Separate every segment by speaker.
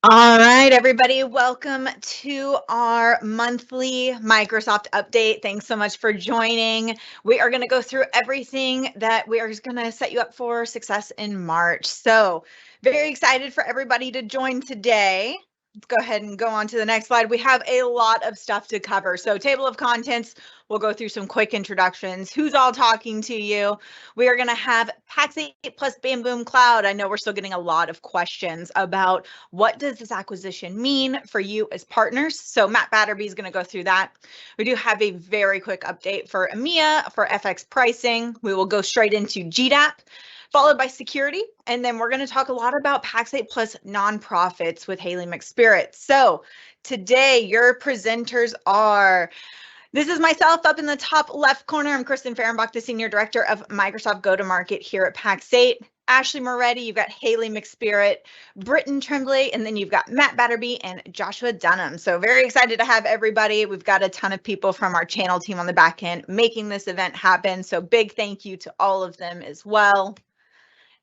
Speaker 1: All right, everybody, welcome to our monthly Microsoft update. Thanks so much for joining. We are going to go through everything that we are going to set you up for success in March. So very excited for everybody to join today. Let's go ahead and go on to the next slide. We have a lot of stuff to cover. So table of contents, we'll go through some quick introductions. Who's all talking to you? We are going to have Pax8 plus Bam Boom Cloud. I know we're still getting a lot of questions about what does this acquisition mean for you as partners. So Matt Batterby is going to go through that. We do have a very quick update for EMEA for FX pricing. We will go straight into GDAP, followed by security. And then we're going to talk a lot about Pax8 plus nonprofits with Haley McSpirit. So today your presenters are, this is myself up in the top left corner. I'm Kristen Fehrenbach, the Senior Director of Microsoft Go-to-Market here at Pax8. Ashley Moretti, you've got Haley McSpirit, Britton Tremblay, and then you've got Matt Batterby and Joshua Dunham. So very excited to have everybody. We've got a ton of people from our channel team on the back end making this event happen. So big thank you to all of them as well.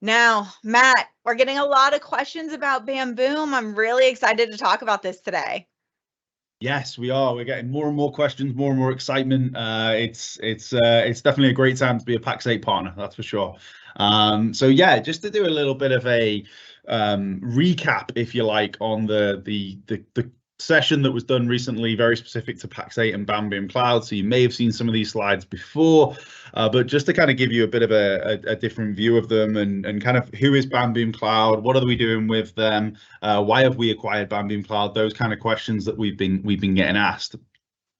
Speaker 1: Now, Matt, we're getting a lot of questions about Bam Boom. I'm really excited to talk about this today.
Speaker 2: Yes, we are. We're getting more and more questions, more and more excitement. It's definitely a great time to be a Pax8 partner, that's for sure. So yeah, just to do a little bit of a recap, if you like, on the session that was done recently, very specific to Pax8 and Bam Boom Cloud. So you may have seen some of these slides before, but just to kind of give you a bit of a different view of them and kind of who is Bam Boom Cloud, what are we doing with them, why have we acquired Bam Boom Cloud, those kind of questions that we've been getting asked.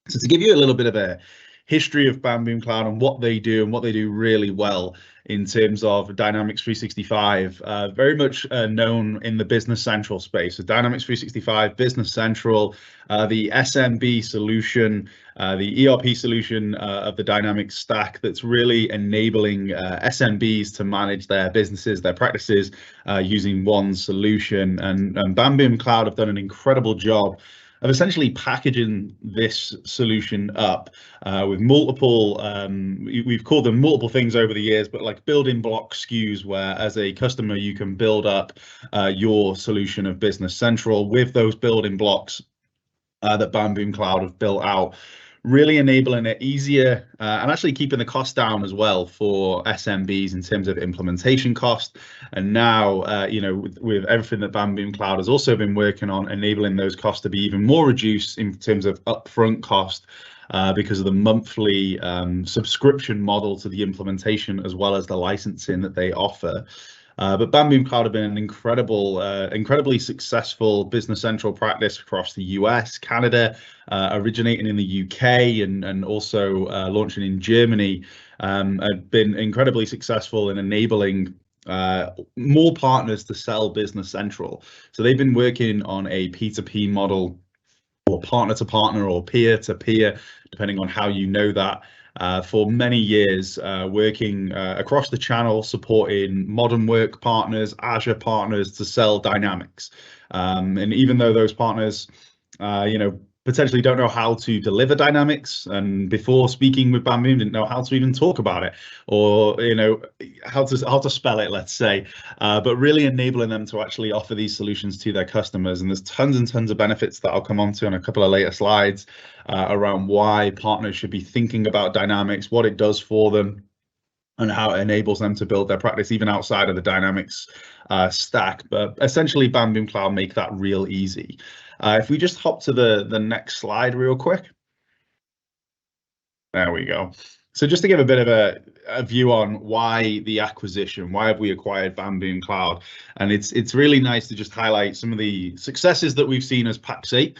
Speaker 2: So to give you a little bit of a history of Bam Boom Cloud and what they do really well in terms of Dynamics 365, very much known in the Business Central space. So Dynamics 365, Business Central, the SMB solution, the ERP solution of the Dynamics stack that's really enabling SMBs to manage their businesses, their practices using one solution. And Bam Boom Cloud have done an incredible job of essentially packaging this solution up with multiple, we've called them multiple things over the years, but like building block SKUs, where as a customer, you can build up your solution of Business Central with those building blocks that Bam Boom Cloud have built out, really enabling it easier and actually keeping the cost down as well for SMBs in terms of implementation cost. And now, you know, with everything that Bam Boom Cloud has also been working on, enabling those costs to be even more reduced in terms of upfront cost because of the monthly subscription model to the implementation, as well as the licensing that they offer. But Bam Boom Cloud have been an incredibly successful Business Central practice across the US, Canada, originating in the UK and also launching in Germany, have been incredibly successful in enabling more partners to sell Business Central. So they've been working on a P2P model, or partner to partner, or peer to peer, depending on how you know that. For many years, working across the channel, supporting modern work partners, Azure partners to sell Dynamics. And even though those partners, you know, potentially don't know how to deliver Dynamics, and before speaking with Bam Boom didn't know how to even talk about it, or you know how to spell it, let's say, but really enabling them to actually offer these solutions to their customers. And there's tons and tons of benefits that I'll come on to on a couple of later slides around why partners should be thinking about Dynamics, what it does for them, and how it enables them to build their practice even outside of the Dynamics stack. But essentially, Bam Boom Cloud make that real easy. If we just hop to the next slide real quick. There we go. So just to give a bit of a view on why the acquisition, why have we acquired Bam Boom Cloud? And it's really nice to just highlight some of the successes that we've seen as Pax8.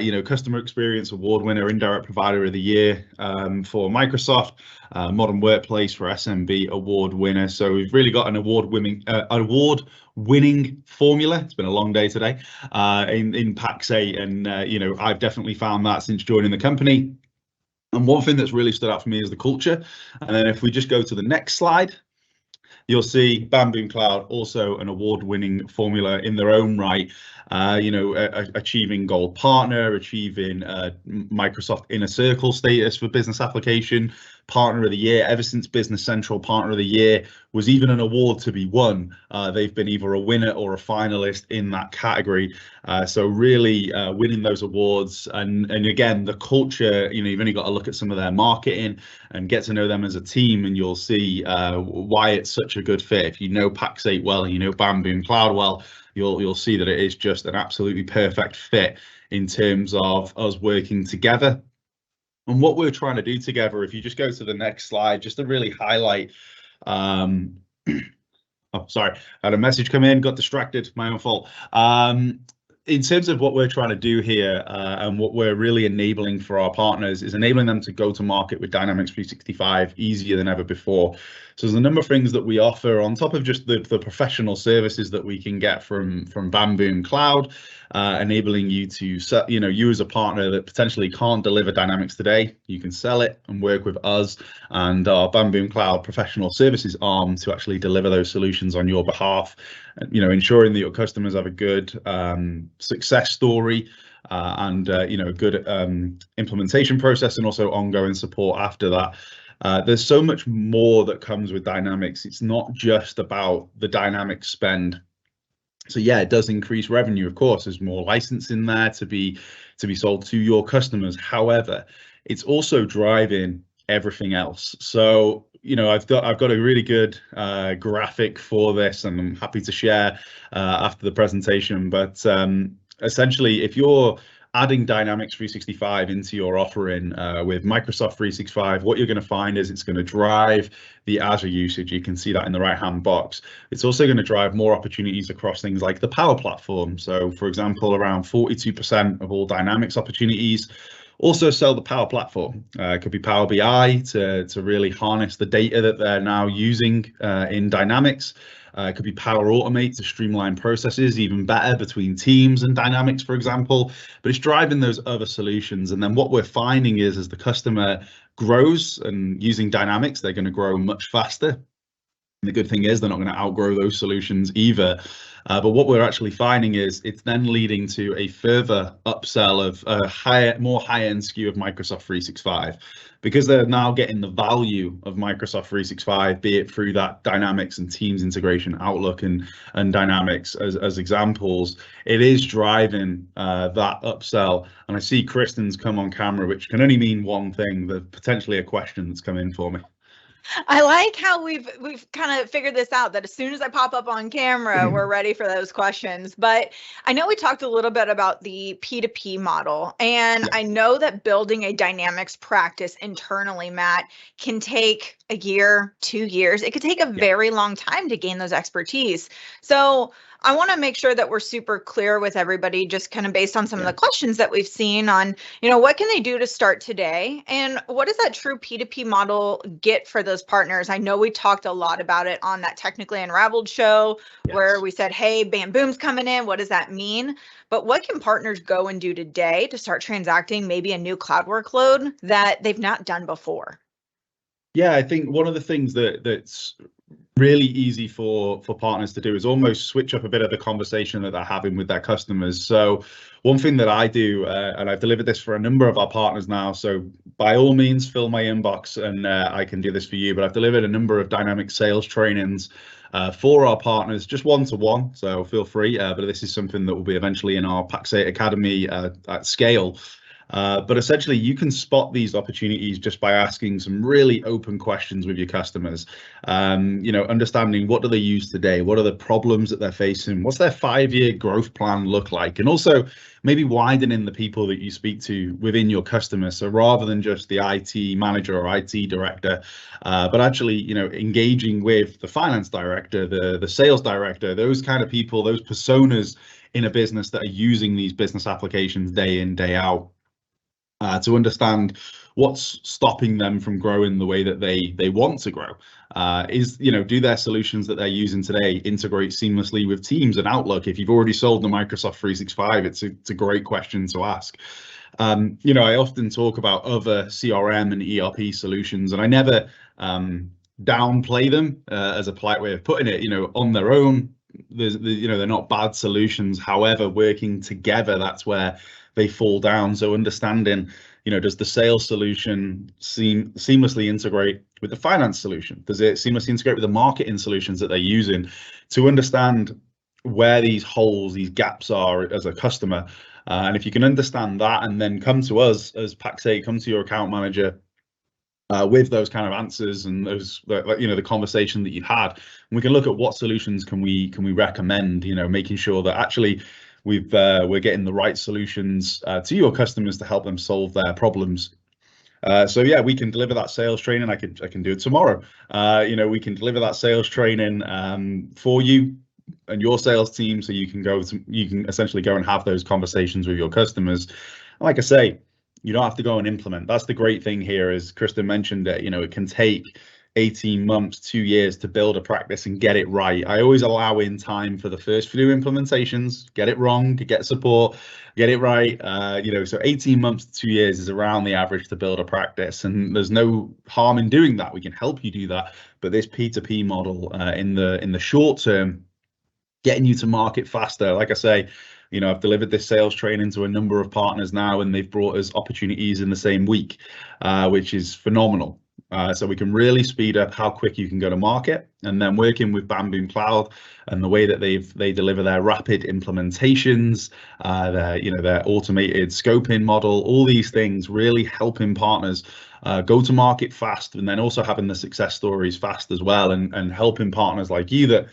Speaker 2: You know, Customer Experience Award winner, Indirect Provider of the Year for Microsoft, Modern Workplace for SMB Award winner. So we've really got an award-winning formula. It's been a long day today in Pax8, and you know, I've definitely found that since joining the company. And one thing that's really stood out for me is the culture. And then if we just go to the next slide, you'll see Bam Boom Cloud, also an award-winning formula in their own right. You know, achieving Gold Partner, achieving Microsoft Inner Circle status for business application, Partner of the Year. Ever since Business Central Partner of the Year was even an award to be won, they've been either a winner or a finalist in that category. So really winning those awards, and again, the culture, you've only got to look at some of their marketing and get to know them as a team, and you'll see why it's such a good fit. If you know Pax8 well, and you know Bamboo Cloud well, you'll see that it is just an absolutely perfect fit in terms of us working together. And what we're trying to do together, if you just go to the next slide, just to really highlight, oh, sorry, I had a message come in, got distracted, my own fault. In terms of what we're trying to do here and what we're really enabling for our partners is enabling them to go to market with Dynamics 365 easier than ever before. So there's a number of things that we offer on top of just the professional services that we can get from Bamboo Cloud, enabling you to set, you as a partner that potentially can't deliver Dynamics today, you can sell it and work with us and our Bamboo Cloud professional services arm to actually deliver those solutions on your behalf, ensuring that your customers have a good success story and a good implementation process, and also ongoing support after that. There's so much more that comes with Dynamics. It's not just about the Dynamics spend. So yeah, it does increase revenue. Of course, there's more license in there to be sold to your customers. However, it's also driving everything else. So I've got a really good graphic for this, and I'm happy to share after the presentation. But essentially, if you're adding Dynamics 365 into your offering with Microsoft 365, what you're going to find is it's going to drive the Azure usage. You can see that in the right-hand box. It's also going to drive more opportunities across things like the Power Platform. So, for example, around 42% of all Dynamics opportunities also sell the Power Platform. It could be Power BI to really harness the data that they're now using in Dynamics. It could be Power Automate to streamline processes even better between Teams and Dynamics, for example. But it's driving those other solutions. And then what we're finding is as the customer grows and using Dynamics, they're going to grow much faster. And the good thing is they're not going to outgrow those solutions either. But what we're actually finding is it's then leading to a further upsell of a more high-end SKU of Microsoft 365, because they're now getting the value of Microsoft 365, be it through that Dynamics and Teams integration, Outlook and Dynamics as examples. It is driving that upsell. And I see Kristen's come on camera, which can only mean one thing, that potentially a question that's come in for me.
Speaker 1: I like how we've kind of figured this out, that as soon as I pop up on camera, we're ready for those questions. But I know we talked a little bit about the P2P model, and I know that building a Dynamics practice internally, Matt, can take a year, 2 years. It could take a very long time to gain those expertise. So I want to make sure that we're super clear with everybody, just kind of based on some of the questions that we've seen on, what can they do to start today? And what does that true P2P model get for those partners? I know we talked a lot about it on that Technically Unraveled show, where we said, hey, Bamboom's coming in. What does that mean? But what can partners go and do today to start transacting maybe a new cloud workload that they've not done before?
Speaker 2: Yeah, I think one of the things that's really easy for partners to do is almost switch up a bit of the conversation that they're having with their customers. So one thing that I do, and I've delivered this for a number of our partners now, so by all means fill my inbox and I can do this for you, but I've delivered a number of dynamic sales trainings for our partners, just one-to-one, so feel free, but this is something that will be eventually in our Pax8 Academy at scale. But essentially, you can spot these opportunities just by asking some really open questions with your customers. Understanding what do they use today? What are the problems that they're facing? What's their 5-year growth plan look like? And also maybe widening the people that you speak to within your customers. So rather than just the IT manager or IT director, but actually, engaging with the finance director, the sales director, those kind of people, those personas in a business that are using these business applications day in, day out. To understand what's stopping them from growing the way that they want to grow. Do their solutions that they're using today integrate seamlessly with Teams and Outlook? If you've already sold the Microsoft 365, it's a great question to ask. I often talk about other CRM and ERP solutions, and I never downplay them as a polite way of putting it. On their own, they're not bad solutions. However, working together, that's where they fall down. So understanding, does the sales solution seamlessly integrate with the finance solution? Does it seamlessly integrate with the marketing solutions that they're using, to understand where these holes, these gaps are as a customer? And if you can understand that and then come to us as Pax8, come to your account manager with those kind of answers and those, the conversation that you've had, and we can look at what solutions can we recommend, making sure that actually we're getting the right solutions to your customers to help them solve their problems. So yeah, we can deliver that sales training. I can do it tomorrow. We can deliver that sales training for you and your sales team, so you can essentially go and have those conversations with your customers. Like I say, you don't have to go and implement. That's the great thing here, as Kristen mentioned it. It can take 18 months, 2 years to build a practice and get it right. I always allow in time for the first few implementations, get it wrong, to get support, get it right. So 18 months to 2 years is around the average to build a practice, and there's no harm in doing that. We can help you do that. But this P2P model in the short term, getting you to market faster. Like I say, I've delivered this sales training to a number of partners now, and they've brought us opportunities in the same week, which is phenomenal. So we can really speed up how quick you can go to market. And then working with Bamboom Cloud and the way that they deliver their rapid implementations, their automated scoping model, all these things really helping partners go to market fast, and then also having the success stories fast as well, and helping partners like you that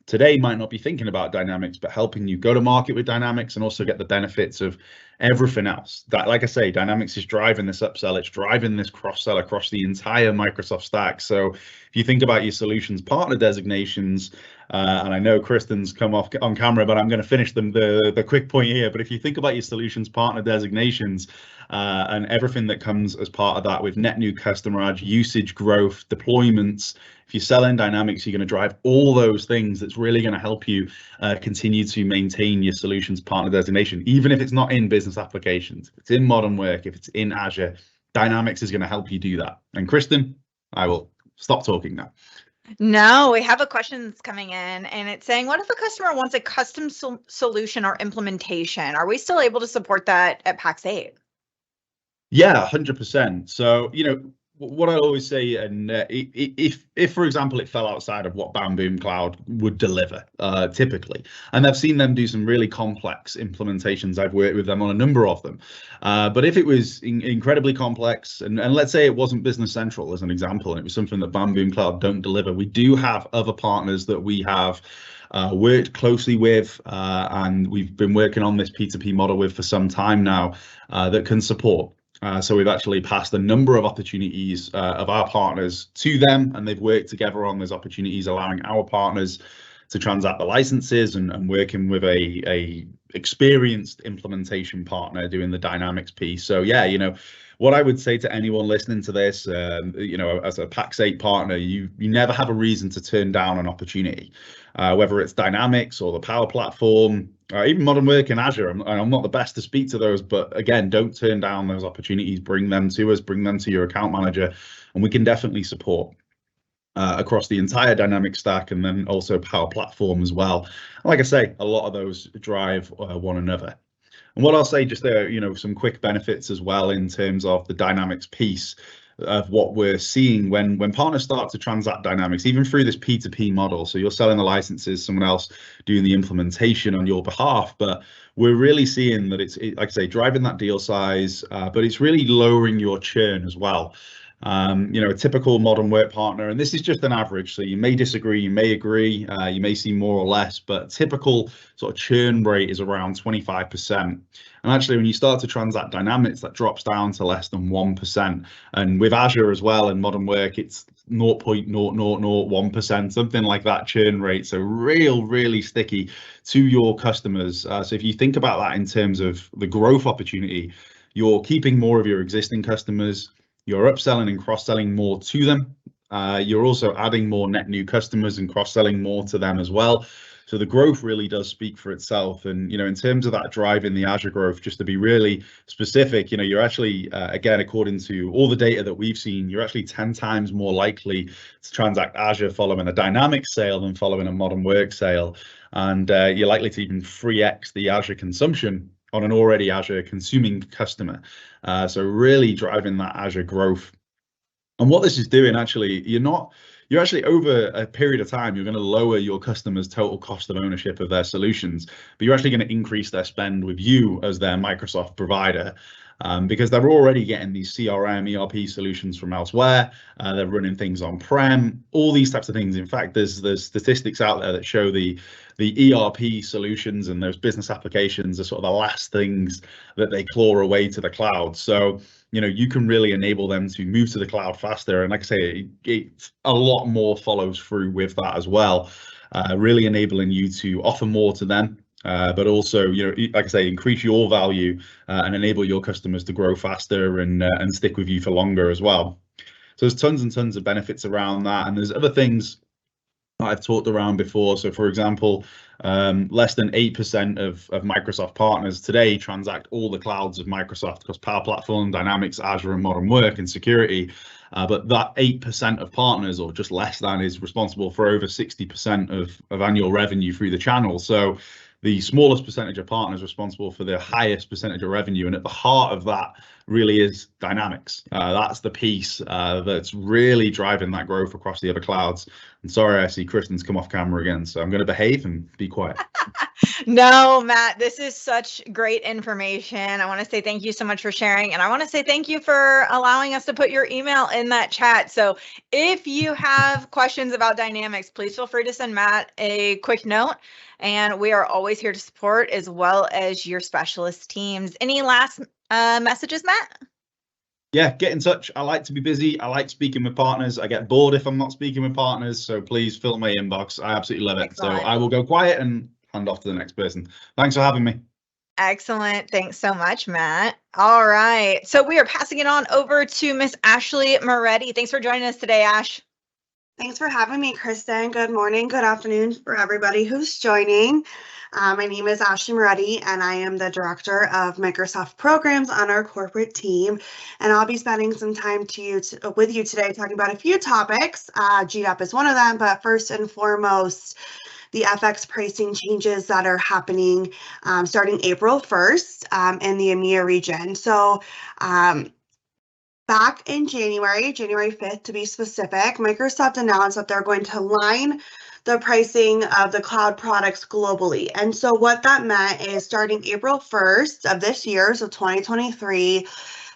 Speaker 2: today might not be thinking about Dynamics, but helping you go to market with Dynamics and also get the benefits of everything else. That, like I say, Dynamics is driving this upsell, it's driving this cross-sell across the entire Microsoft stack. So if you think about your solutions partner designations, and I know Kristen's come off on camera, but I'm going to finish the quick point here. But if you think about your solutions partner designations, and everything that comes as part of that, with net new customer adds, usage growth, deployments, if you're selling Dynamics, you're going to drive all those things. That's really going to help you continue to maintain your solutions partner designation, even if it's not in business applications. If it's in modern work, if it's in Azure, Dynamics is going to help you do that. And Kristen, I will stop talking now.
Speaker 1: No, we have a question that's coming in, and it's saying, what if a customer wants a custom solution or implementation? Are we still able to support that at Pax8?
Speaker 2: Yeah, 100%. So, what I always say, and if for example it fell outside of what Bamboom Cloud would deliver, typically, and I've seen them do some really complex implementations, I've worked with them on a number of them, but if it was incredibly complex, and let's say it wasn't Business Central as an example, and it was something that Bamboom Cloud don't deliver, we do have other partners that we have worked closely with, and we've been working on this P2P model with for some time now, that can support. So we've actually passed a number of opportunities of our partners to them, and they've worked together on those opportunities, allowing our partners to transact the licenses and working with a experienced implementation partner doing the Dynamics piece. So yeah, what I would say to anyone listening to this, as a Pax8 partner, you never have a reason to turn down an opportunity, whether it's Dynamics or the Power Platform, even modern work in Azure. I'm not the best to speak to those, but again, don't turn down those opportunities. Bring them to us, bring them to your account manager, and we can definitely support across the entire Dynamics stack, and then also Power Platform as well. Like I say, a lot of those drive one another. And what I'll say just there, some quick benefits as well in terms of the Dynamics piece of what we're seeing when partners start to transact Dynamics, even through this P2P model. So you're selling the licenses, someone else doing the implementation on your behalf, but we're really seeing that it's like I say, driving that deal size, but it's really lowering your churn as well. A typical modern work partner, and this is just an average, so you may disagree, you may agree, you may see more or less, but typical sort of churn rate is around 25%. And actually, when you start to transact Dynamics, that drops down to less than 1%. And with Azure as well and modern work, it's 0.0001%, something like that churn rate. So really sticky to your customers. So if you think about that in terms of the growth opportunity, you're keeping more of your existing customers, you're upselling and cross-selling more to them. You're also adding more net new customers and cross-selling more to them as well. So the growth really does speak for itself. And, in terms of that drive in the Azure growth, just to be really specific, you're actually, again, according to all the data that we've seen, you're actually 10 times more likely to transact Azure following a Dynamics sale than following a modern work sale. And you're likely to even 3x the Azure consumption on an already Azure consuming customer. So really driving that Azure growth. And what this is doing, actually, you're actually over a period of time, you're going to lower your customers' total cost of ownership of their solutions, but you're actually going to increase their spend with you as their Microsoft provider. Because they're already getting these CRM, ERP solutions from elsewhere. They're running things on-prem, all these types of things. In fact, there's statistics out there that show the ERP solutions and those business applications are sort of the last things that they claw away to the cloud. So, you can really enable them to move to the cloud faster. And like I say, a lot more follows through with that as well, really enabling you to offer more to them. But also, like I say, increase your value and enable your customers to grow faster and stick with you for longer as well. So there's tons and tons of benefits around that. And there's other things that I've talked around before. So for example, less than 8% of Microsoft partners today transact all the clouds of Microsoft across Power Platform, Dynamics, Azure, and Modern Work and security. But that 8% of partners, or just less than, is responsible for over 60% of annual revenue through the channel. So the smallest percentage of partners responsible for the highest percentage of revenue. And at the heart of that really is Dynamics. That's the piece that's really driving that growth across the other clouds. And sorry, I see Kristen's come off camera again, so I'm going to behave and be quiet.
Speaker 1: No, Matt, this is such great information. I want to say thank you so much for sharing. And I want to say thank you for allowing us to put your email in that chat. So if you have questions about Dynamics, please feel free to send Matt a quick note. And we are always here to support, as well as your specialist teams. Any last messages, Matt?
Speaker 2: Yeah, get in touch. I like to be busy. I like speaking with partners. I get bored if I'm not speaking with partners. So please fill my inbox. I absolutely love it. Excellent. So I will go quiet and hand off to the next person. Thanks for having me.
Speaker 1: Excellent. Thanks so much, Matt. All right. So we are passing it on over to Miss Ashley Moretti. Thanks for joining us today, Ash.
Speaker 3: Thanks for having me, Kristen. Good morning, good afternoon for everybody who's joining. My name is Ashley Moretti, and I am the Director of Microsoft Programs on our corporate team. And I'll be spending some time with you today talking about a few topics. GDAP is one of them, but first and foremost, the FX pricing changes that are happening starting April 1st in the EMEA region. So back in January 5th to be specific, Microsoft announced that they're going to line the pricing of the cloud products globally. And so what that meant is starting April 1st of this year, so 2023,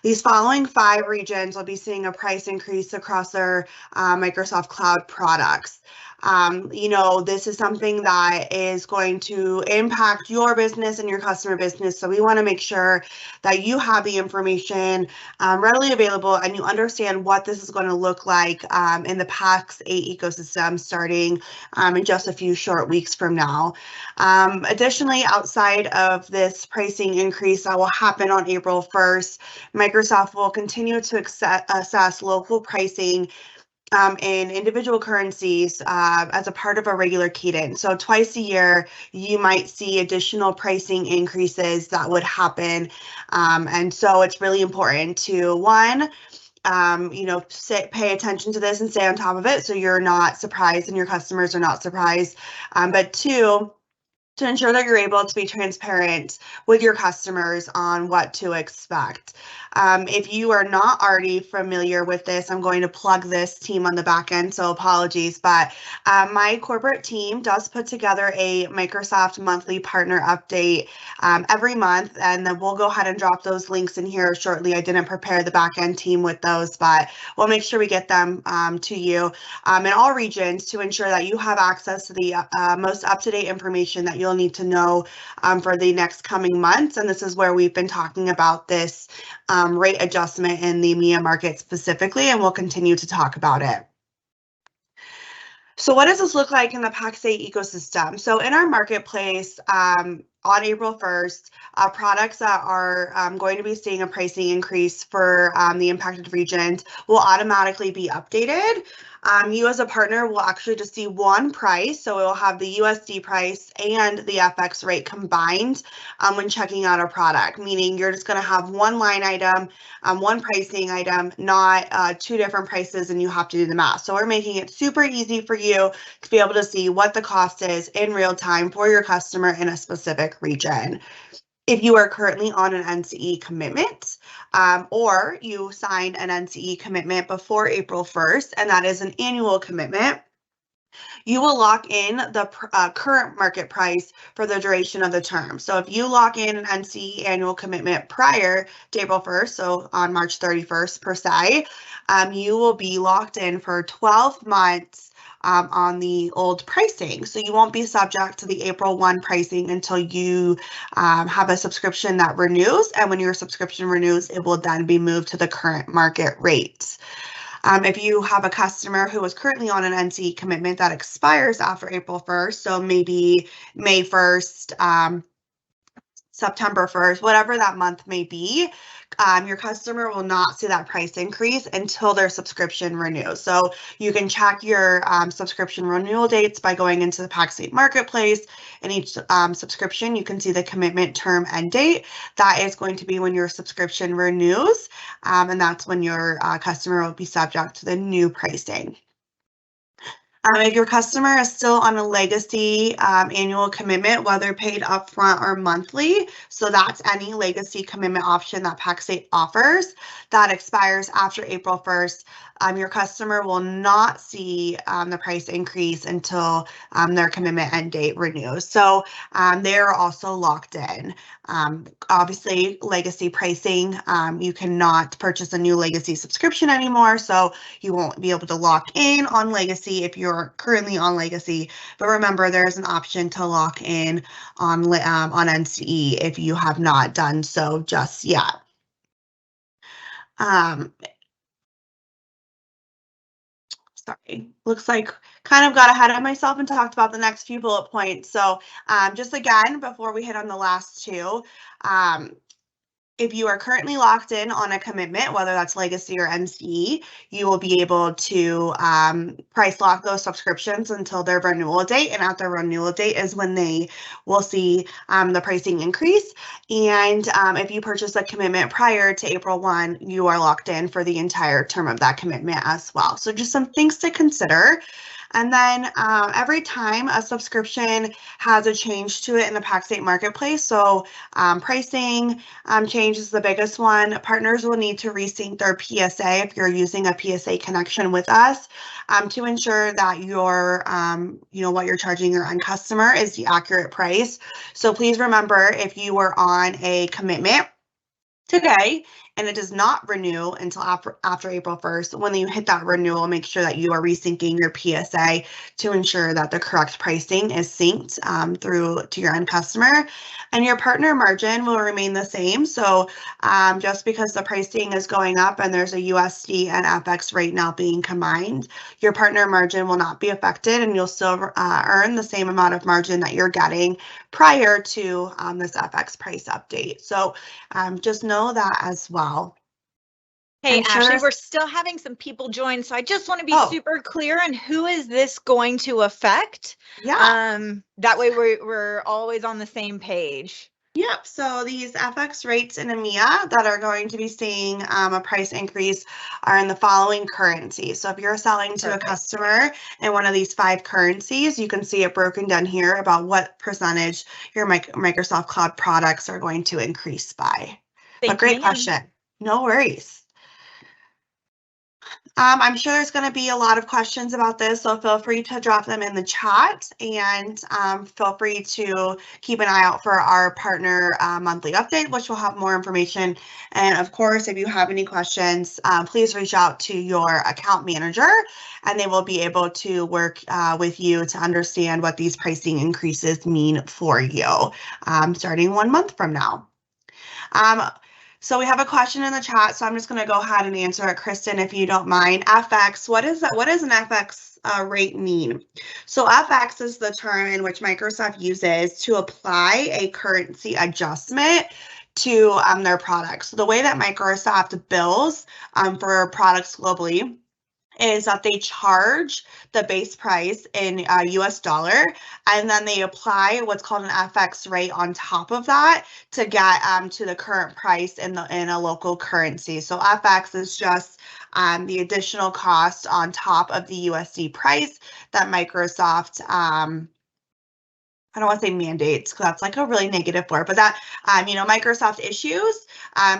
Speaker 3: these following 5 regions will be seeing a price increase across their Microsoft Cloud products. This is something that is going to impact your business and your customer business. So we want to make sure that you have the information readily available and you understand what this is going to look like in the Pax8 ecosystem starting in just a few short weeks from now. Additionally, outside of this pricing increase that will happen on April 1st, Microsoft will continue to assess local pricing in individual currencies as a part of a regular cadence. So twice a year, you might see additional pricing increases that would happen. And so it's really important to, one, pay attention to this and stay on top of it so you're not surprised and your customers are not surprised. But two, to ensure that you're able to be transparent with your customers on what to expect. If you are not already familiar with this, I'm going to plug this team on the back end, so apologies, but my corporate team does put together a Microsoft monthly partner update every month, and then we'll go ahead and drop those links in here shortly. I didn't prepare the back end team with those, but we'll make sure we get them to you in all regions to ensure that you have access to the most up-to-date information that you'll need to know for the next coming months. And this is where we've been talking about this rate adjustment in the EMEA market specifically, and we'll continue to talk about it. So what does this look like in the Pax8 ecosystem? So in our marketplace, on April 1st, products that are going to be seeing a pricing increase for the impacted regions will automatically be updated. You as a partner will actually just see one price, so it will have the USD price and the FX rate combined when checking out a product, meaning you're just going to have one line item, one pricing item, not 2 different prices, and you have to do the math. So we're making it super easy for you to be able to see what the cost is in real time for your customer in a specific region. If you are currently on an NCE commitment, or you signed an NCE commitment before April 1st, and that is an annual commitment, you will lock in the current market price for the duration of the term. So if you lock in an NCE annual commitment prior to April 1st, so on March 31st per se, you will be locked in for 12 months on the old pricing. So you won't be subject to the April 1 pricing until you have a subscription that renews. And when your subscription renews, it will then be moved to the current market rates. If you have a customer who is currently on an NCE commitment that expires after April 1st, so maybe May 1st, September 1st, whatever that month may be, your customer will not see that price increase until their subscription renews. So you can check your subscription renewal dates by going into the Pax8 marketplace. In each subscription, you can see the commitment term and date. That is going to be when your subscription renews, and that's when your customer will be subject to the new pricing. If your customer is still on a legacy annual commitment, whether paid upfront or monthly, so that's any legacy commitment option that Pax8 offers that expires after April 1st, your customer will not see the price increase until their commitment end date renews. So they're also locked in. Obviously, legacy pricing, you cannot purchase a new legacy subscription anymore, so you won't be able to lock in on legacy if you're currently on legacy. But remember, there is an option to lock in on NCE if you have not done so just yet. Sorry, looks like kind of got ahead of myself and talked about the next few bullet points. So just again, before we hit on the last two, if you are currently locked in on a commitment, whether that's legacy or NCE, you will be able to price lock those subscriptions until their renewal date. And at their renewal date is when they will see the pricing increase. And if you purchase a commitment prior to April 1, you are locked in for the entire term of that commitment as well. So just some things to consider. And then every time a subscription has a change to it in the Pax8 marketplace, so pricing change is the biggest one. Partners will need to resync their PSA if you're using a PSA connection with us to ensure that your, what you're charging your end customer is the accurate price. So please remember, if you were on a commitment today and it does not renew until after April 1st, when you hit that renewal, make sure that you are resyncing your PSA to ensure that the correct pricing is synced through to your end customer. And your partner margin will remain the same. So just because the pricing is going up and there's a USD and FX rate now being combined, your partner margin will not be affected, and you'll still earn the same amount of margin that you're getting prior to this FX price update. So just know that as well.
Speaker 1: Hey, Ashley, we're still having some people join, so I just want to be super clear on who is this going to affect.
Speaker 3: Yeah.
Speaker 1: That way we're always on the same page.
Speaker 3: Yep. So these FX rates in EMEA that are going to be seeing a price increase are in the following currencies. So if you're selling to a customer in one of these 5 currencies, you can see it broken down here about what percentage your Microsoft Cloud products are going to increase by. But great question. No worries. I'm sure there's going to be a lot of questions about this, so feel free to drop them in the chat, and feel free to keep an eye out for our partner monthly update, which will have more information. And of course, if you have any questions, please reach out to your account manager, and they will be able to work with you to understand what these pricing increases mean for you starting 1 month from now. So we have a question in the chat, so I'm just going to go ahead and answer it, Kristen, if you don't mind. FX, what is that? What does an FX rate mean? So FX is the term in which Microsoft uses to apply a currency adjustment to their products. So the way that Microsoft bills for products globally is that they charge the base price in US dollar, and then they apply what's called an FX rate on top of that to get to the current price in a local currency. So FX is just the additional cost on top of the USD price that Microsoft I don't want to say mandates because that's like a really negative word, but that, Microsoft issues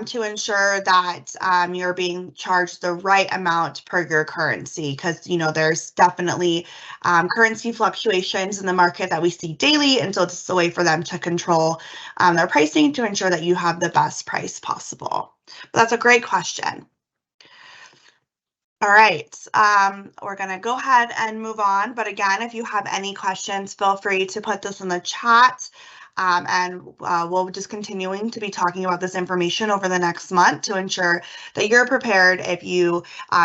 Speaker 3: to ensure that you're being charged the right amount per your currency, because, there's definitely currency fluctuations in the market that we see daily. And so this is a way for them to control their pricing to ensure that you have the best price possible. But that's a great question. All right, we're going to go ahead and move on. But again, if you have any questions, feel free to put this in the chat. And we'll just continuing to be talking about this information over the next month to ensure that you're prepared if you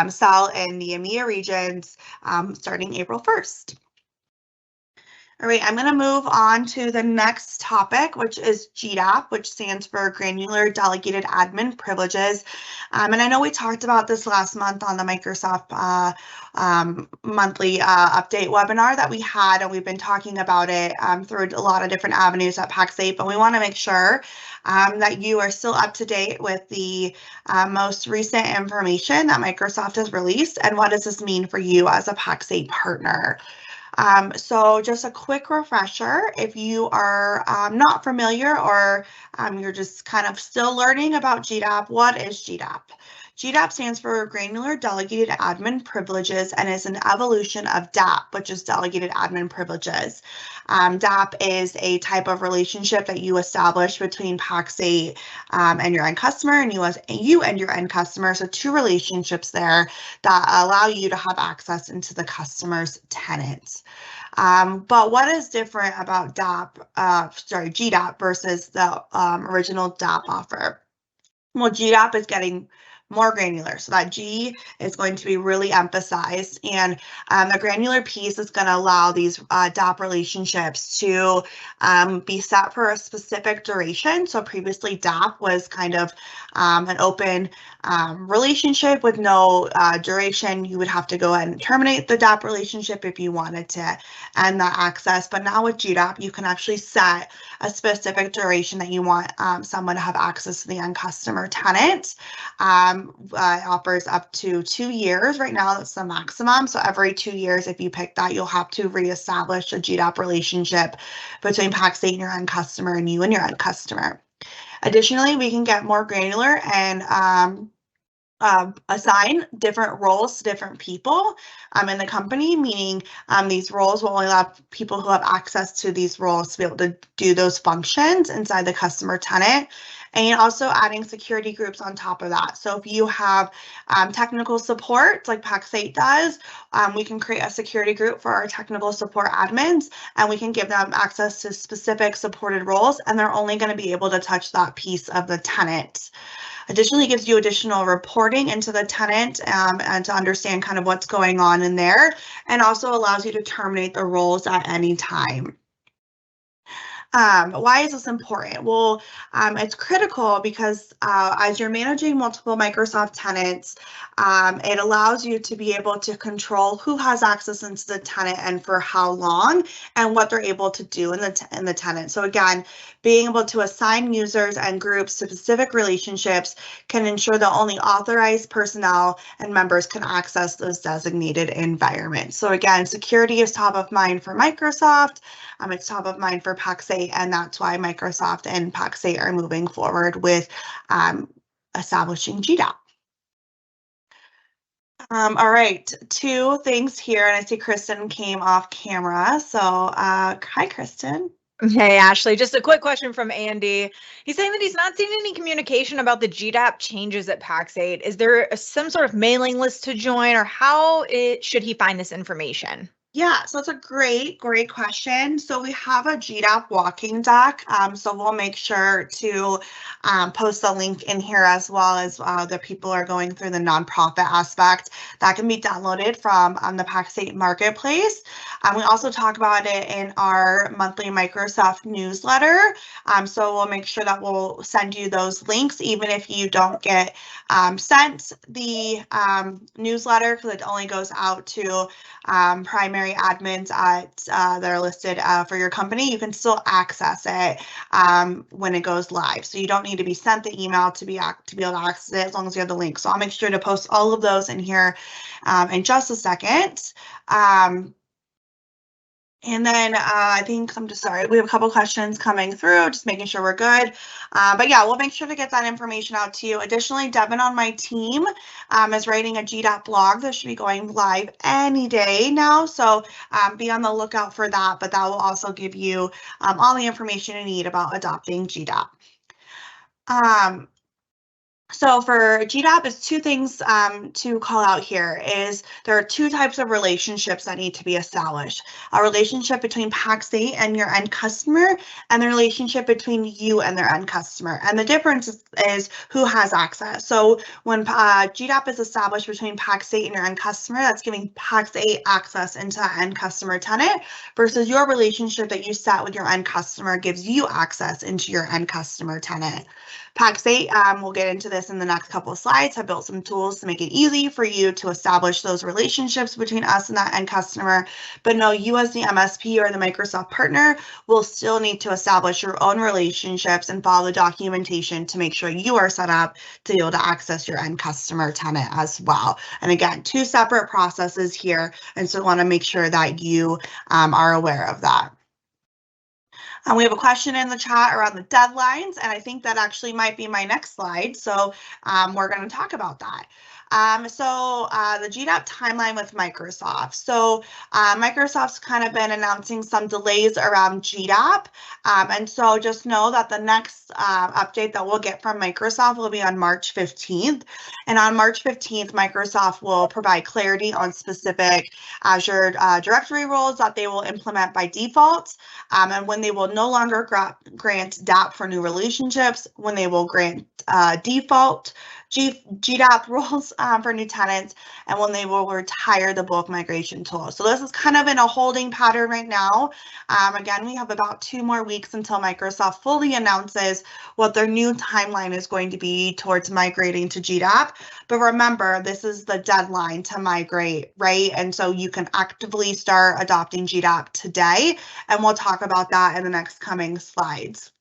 Speaker 3: sell in the EMEA regions starting April 1st. All right, I'm going to move on to the next topic, which is GDAP, which stands for Granular Delegated Admin Privileges. And I know we talked about this last month on the Microsoft monthly update webinar that we had, and we've been talking about it through a lot of different avenues at Pax8, but we want to make sure that you are still up to date with the most recent information that Microsoft has released, and what does this mean for you as a Pax8 partner. So just a quick refresher, if you are not familiar or you're just kind of still learning about GDAP, what is GDAP? GDAP stands for Granular Delegated Admin Privileges and is an evolution of DAP, which is Delegated Admin Privileges. DAP is a type of relationship that you establish between Pax8 and your end customer, and you and your end customer. So two relationships there that allow you to have access into the customer's tenant. But what is different about GDAP versus the original DAP offer? Well, GDAP is getting more granular. So that G is going to be really emphasized, and the granular piece is going to allow these DAP relationships to be set for a specific duration. So previously DAP was kind of an open relationship with no duration. You would have to go ahead and terminate the DAP relationship if you wanted to end that access. But now with GDAP, you can actually set a specific duration that you want someone to have access to the end customer tenant. Offers up to 2 years. Right now, that's the maximum. So every 2 years, if you pick that, you'll have to reestablish a GDAP relationship between Pax8 and your end customer and you and your end customer. Additionally, we can get more granular and assign different roles to different people in the company, meaning these roles will only allow people who have access to these roles to be able to do those functions inside the customer tenant. And also adding security groups on top of that. So if you have technical support like Pax8 does, we can create a security group for our technical support admins, and we can give them access to specific supported roles, and they're only going to be able to touch that piece of the tenant. Additionally, gives you additional reporting into the tenant and to understand kind of what's going on in there, and also allows you to terminate the roles at any time. Why is this important? Well, it's critical because as you're managing multiple Microsoft tenants, it allows you to be able to control who has access into the tenant and for how long, and what they're able to do in the tenant. So again, being able to assign users and groups to specific relationships can ensure that only authorized personnel and members can access those designated environments. So again, security is top of mind for Microsoft. It's top of mind for Pax8, and that's why Microsoft and Pax8 are moving forward with establishing GDAP. All right, 2 things here, and I see Kristen came off camera. So hi, Kristen.
Speaker 1: Hey, Ashley, just a quick question from Andy. He's saying that he's not seeing any communication about the GDAP changes at Pax8. Is there some sort of mailing list to join, or how should he find this information?
Speaker 3: Yeah, so it's a great question. So we have a GDAP walking doc. So we'll make sure to post the link in here, as well as the people are going through the nonprofit aspect. That can be downloaded from the Pax8 Marketplace. We also talk about it in our monthly Microsoft newsletter. So we'll make sure that we'll send you those links, even if you don't get sent the newsletter, because it only goes out to primary admins that are listed for your company. You can still access it when it goes live. So you don't need to be sent the email to be able to access it, as long as you have the link. So I'll make sure to post all of those in here in just a second. And then I think I'm just sorry, we have a couple questions coming through, just making sure we're good. But yeah, we'll make sure to get that information out to you. Additionally, Devin on my team is writing a GDAP blog that should be going live any day now. So be on the lookout for that, but that will also give you all the information you need about adopting GDAP. So for GDAP, is two things to call out here is there are two types of relationships that need to be established. A relationship between Pax8 and your end customer, and the relationship between you and their end customer. And the difference is who has access. So when GDAP is established between Pax8 and your end customer, that's giving Pax8 access into that end customer tenant, versus your relationship that you set with your end customer gives you access into your end customer tenant. Pax8, we'll get into this in the next couple of slides, have built some tools to make it easy for you to establish those relationships between us and that end customer. But no, you as the MSP or the Microsoft partner will still need to establish your own relationships and follow the documentation to make sure you are set up to be able to access your end customer tenant as well. And again, two separate processes here. And so I want to make sure that you are aware of that. We have a question in the chat around the deadlines, and I think that actually might be my next slide. So we're going to talk about that. The GDAP timeline with Microsoft. So Microsoft's kind of been announcing some delays around GDAP. And so just know that the next update that we'll get from Microsoft will be on March 15th. And on March 15th, Microsoft will provide clarity on specific Azure directory roles that they will implement by default, and when they will no longer grant DAP for new relationships, when they will grant default GDAP roles for new tenants, and when they will retire the bulk migration tool. So this is kind of in a holding pattern right now. Again, we have about 2 more weeks until Microsoft fully announces what their new timeline is going to be towards migrating to GDAP. But remember, this is the deadline to migrate, right? And so you can actively start adopting GDAP today, and we'll talk about that in the next coming slides.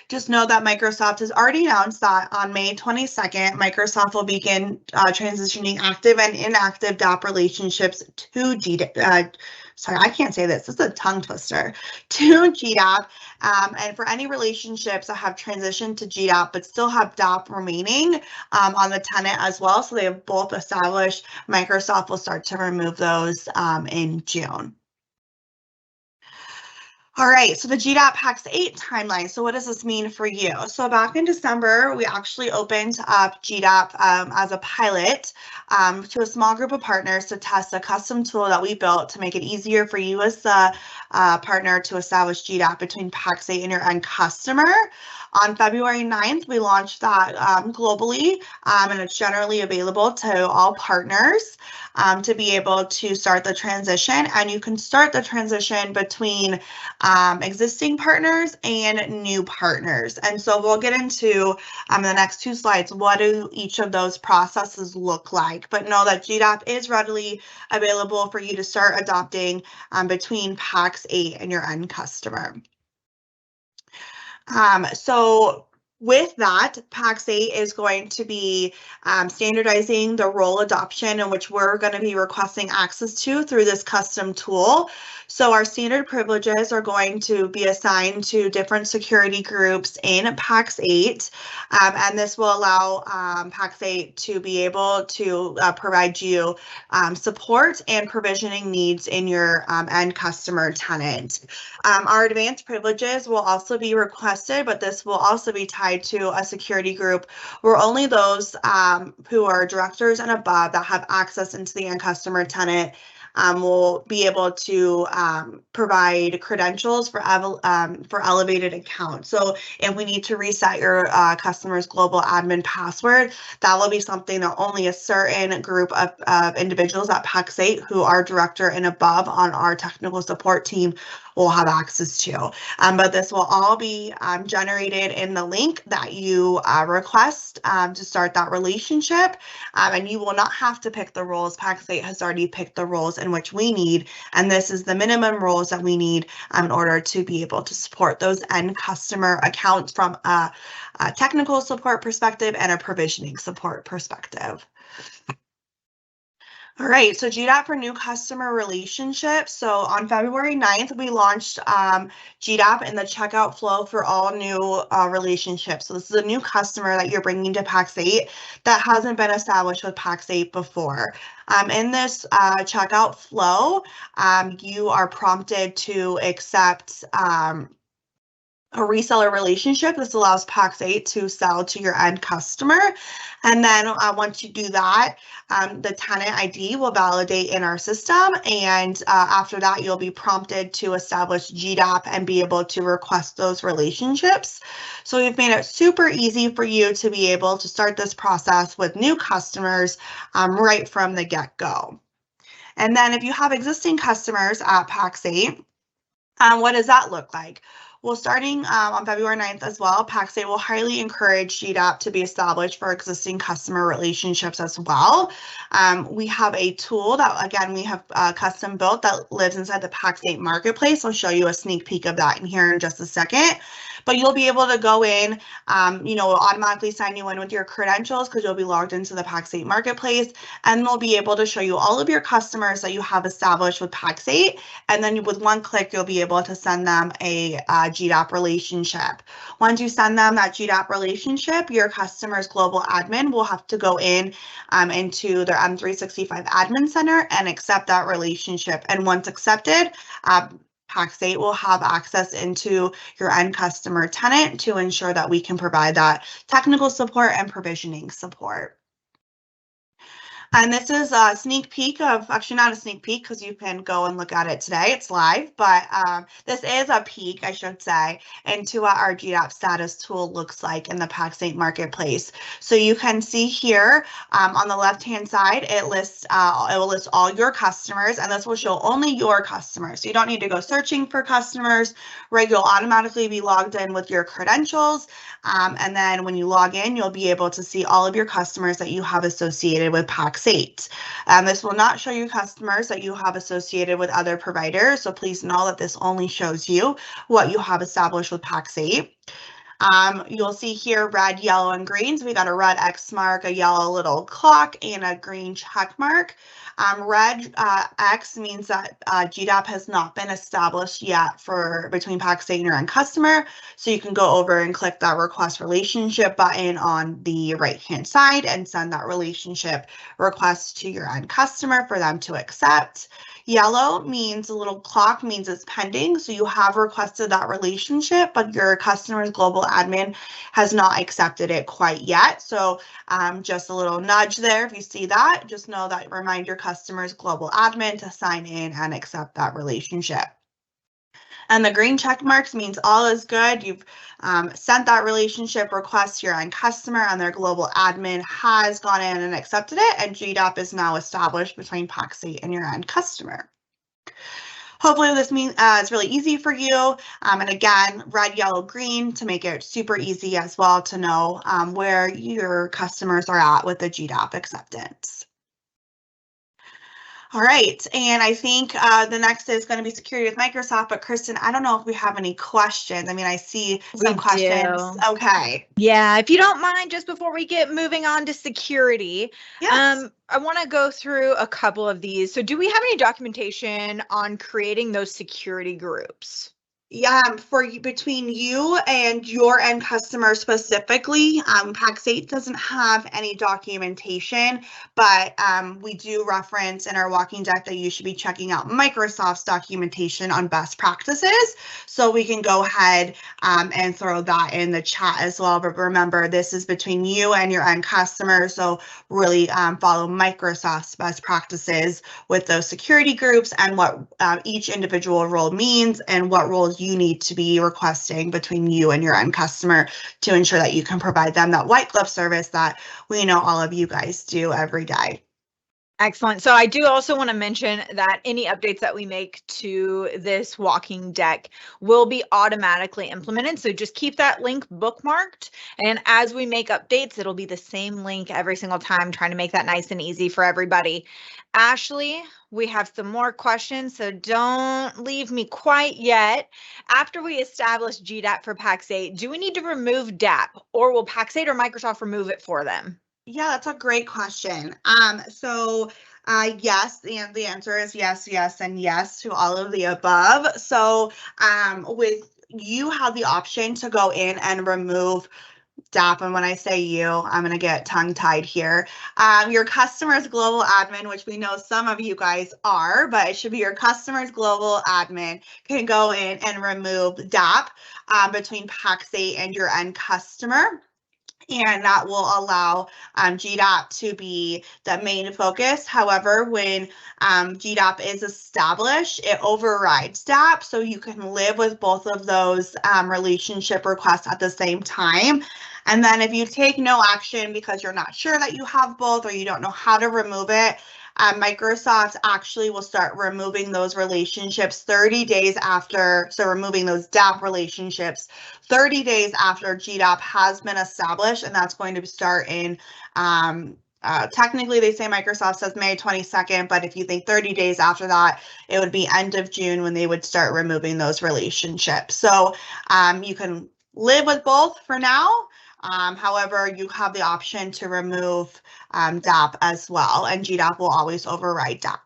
Speaker 3: Just know that Microsoft has already announced that on May 22nd, Microsoft will begin transitioning active and inactive DAP relationships to GDAP. Sorry, I can't say this. This is a tongue twister. To GDAP. And for any relationships that have transitioned to GDAP but still have DAP remaining on the tenant as well, so they have both established, Microsoft will start to remove those in June. All right, so the GDAP Pax8 timeline. So what does this mean for you? So back in December, we actually opened up GDAP as a pilot to a small group of partners to test a custom tool that we built to make it easier for you as the partner to establish GDAP between Pax8 and your end customer. On February 9th, we launched that globally, and it's generally available to all partners to be able to start the transition. And you can start the transition between existing partners and new partners. And so we'll get into the next 2 slides, what do each of those processes look like. But know that GDAP is readily available for you to start adopting between Pax8 and your end customer. So with that, Pax8 is going to be standardizing the role adoption in which we're going to be requesting access to through this custom tool. So our standard privileges are going to be assigned to different security groups in Pax8, and this will allow Pax8 to be able to provide you support and provisioning needs in your end customer tenant. Our advanced privileges will also be requested, but this will also be tied to a security group where only those who are directors and above that have access into the end customer tenant will be able to provide credentials for elevated accounts. So if we need to reset your customer's global admin password, that will be something that only a certain group of individuals at Pax8 who are director and above on our technical support team will have access to. But this will all be generated in the link that you request to start that relationship. And you will not have to pick the roles. Pax8 has already picked the roles in which we need. And this is the minimum roles that we need in order to be able to support those end customer accounts from a technical support perspective and a provisioning support perspective. All right, so GDAP for new customer relationships. So on February 9th, we launched GDAP in the checkout flow for all new relationships. So this is a new customer that you're bringing to Pax8 that hasn't been established with Pax8 before. In this checkout flow, you are prompted to accept a reseller relationship. This allows Pax8 to sell to your end customer. And then once you do that, the tenant ID will validate in our system. And after that, you'll be prompted to establish GDAP and be able to request those relationships. So we've made it super easy for you to be able to start this process with new customers right from the get-go. And then if you have existing customers at Pax8, what does that look like? Well, starting on February 9th as well, Pax8 will highly encourage GDAP to be established for existing customer relationships as well. We have a tool that, again, we have custom built that lives inside the Pax8 marketplace. I'll show you a sneak peek of that in here in just a second. But you'll be able to go in, we'll automatically sign you in with your credentials because you'll be logged into the Pax8 marketplace, and we'll be able to show you all of your customers that you have established with Pax8. And then with one click, you'll be able to send them a GDAP relationship. Once you send them that GDAP relationship, your customer's global admin will have to go in into their M365 admin center and accept that relationship. And once accepted, Pax8 will have access into your end customer tenant to ensure that we can provide that technical support and provisioning support. And this is a sneak peek of, actually not a sneak peek because you can go and look at it today, it's live, but this is a peek, I should say, into what our GDAP status tool looks like in the Pax8 marketplace. So you can see here on the left-hand side, it will list all your customers, and this will show only your customers. So you don't need to go searching for customers, right? You'll automatically be logged in with your credentials. And then when you log in, you'll be able to see all of your customers that you have associated with Pax8. This will not show you customers that you have associated with other providers, so please know that this only shows you what you have established with Pax8. You'll see here red, yellow, and green. So we got a red X mark, a yellow little clock, and a green check mark. Red X means that GDAP has not been established yet between Pax8 and your end customer. So you can go over and click that request relationship button on the right-hand side and send that relationship request to your end customer for them to accept. Yellow means a little clock means it's pending. So you have requested that relationship, but your customer's global admin has not accepted it quite yet. So just a little nudge there. If you see that, just know that remind your customer's global admin to sign in and accept that relationship. And the green check marks means all is good. You've sent that relationship request to your end customer, and their global admin has gone in and accepted it, and GDAP is now established between Pax8 and your end customer. Hopefully this means it's really easy for you. And again, red, yellow, green to make it super easy as well to know where your customers are at with the GDAP acceptance. All right, and I think the next is going to be security with Microsoft, but Kristen, I don't know if we have any questions. I mean, I see some questions. Okay.
Speaker 1: Yeah, if you don't mind, just before we get moving on to security,
Speaker 3: Yes.
Speaker 1: I want to go through a couple of these. So do we have any documentation on creating those security groups?
Speaker 3: Yeah, between you and your end customer specifically, Pax8 doesn't have any documentation, but we do reference in our walking deck that you should be checking out Microsoft's documentation on best practices. So we can go ahead and throw that in the chat as well. But remember, this is between you and your end customer. So really follow Microsoft's best practices with those security groups and what each individual role means and what roles you need to be requesting between you and your end customer to ensure that you can provide them that white glove service that we know all of you guys do every day.
Speaker 1: Excellent. So I do also want to mention that any updates that we make to this walking deck will be automatically implemented. So just keep that link bookmarked. And as we make updates, it'll be the same link every single time, trying to make that nice and easy for everybody. Ashley, we have some more questions, so don't leave me quite yet. After we establish GDAP for Pax8, do we need to remove DAP, or will Pax8 or Microsoft remove it for them?
Speaker 3: Yeah, that's a great question. So Yes, and the answer is yes, yes, and yes to all of the above. So with you have the option to go in and remove DAP, and when I say you, I'm going to get tongue-tied here. Your customer's global admin, which we know some of you guys are, but it should be your customer's global admin, can go in and remove DAP between Pax8 and your end customer. And that will allow GDAP to be the main focus. However, when GDAP is established, it overrides DAP. So you can live with both of those relationship requests at the same time. And then if you take no action because you're not sure that you have both or you don't know how to remove it, Microsoft actually will start removing those relationships 30 days after, so removing those DAP relationships 30 days after GDAP has been established, and that's going to start in, technically they say Microsoft says May 22nd, but if you think 30 days after that, it would be end of June when they would start removing those relationships. So you can live with both for now. However, you have the option to remove DAP as well, and GDAP will always override DAP.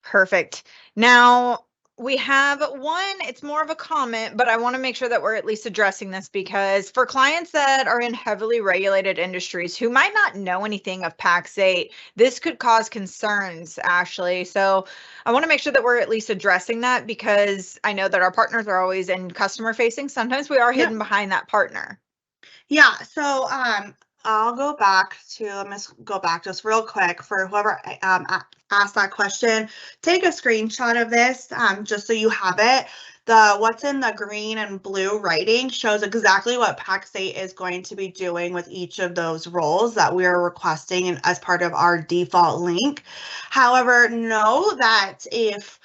Speaker 1: Perfect. Now, we have one, it's more of a comment, but I want to make sure that we're at least addressing this because for clients that are in heavily regulated industries who might not know anything of Pax8, this could cause concerns, Ashley. So I want to make sure that we're at least addressing that because I know that our partners are always in customer facing. Sometimes we are hidden behind that partner.
Speaker 3: Yeah, so I'll go back to, let me go back just real quick for whoever asked that question. Take a screenshot of this just so you have it. What's in the green and blue writing shows exactly what Pax8 is going to be doing with each of those roles that we are requesting as part of our default link. However, know that if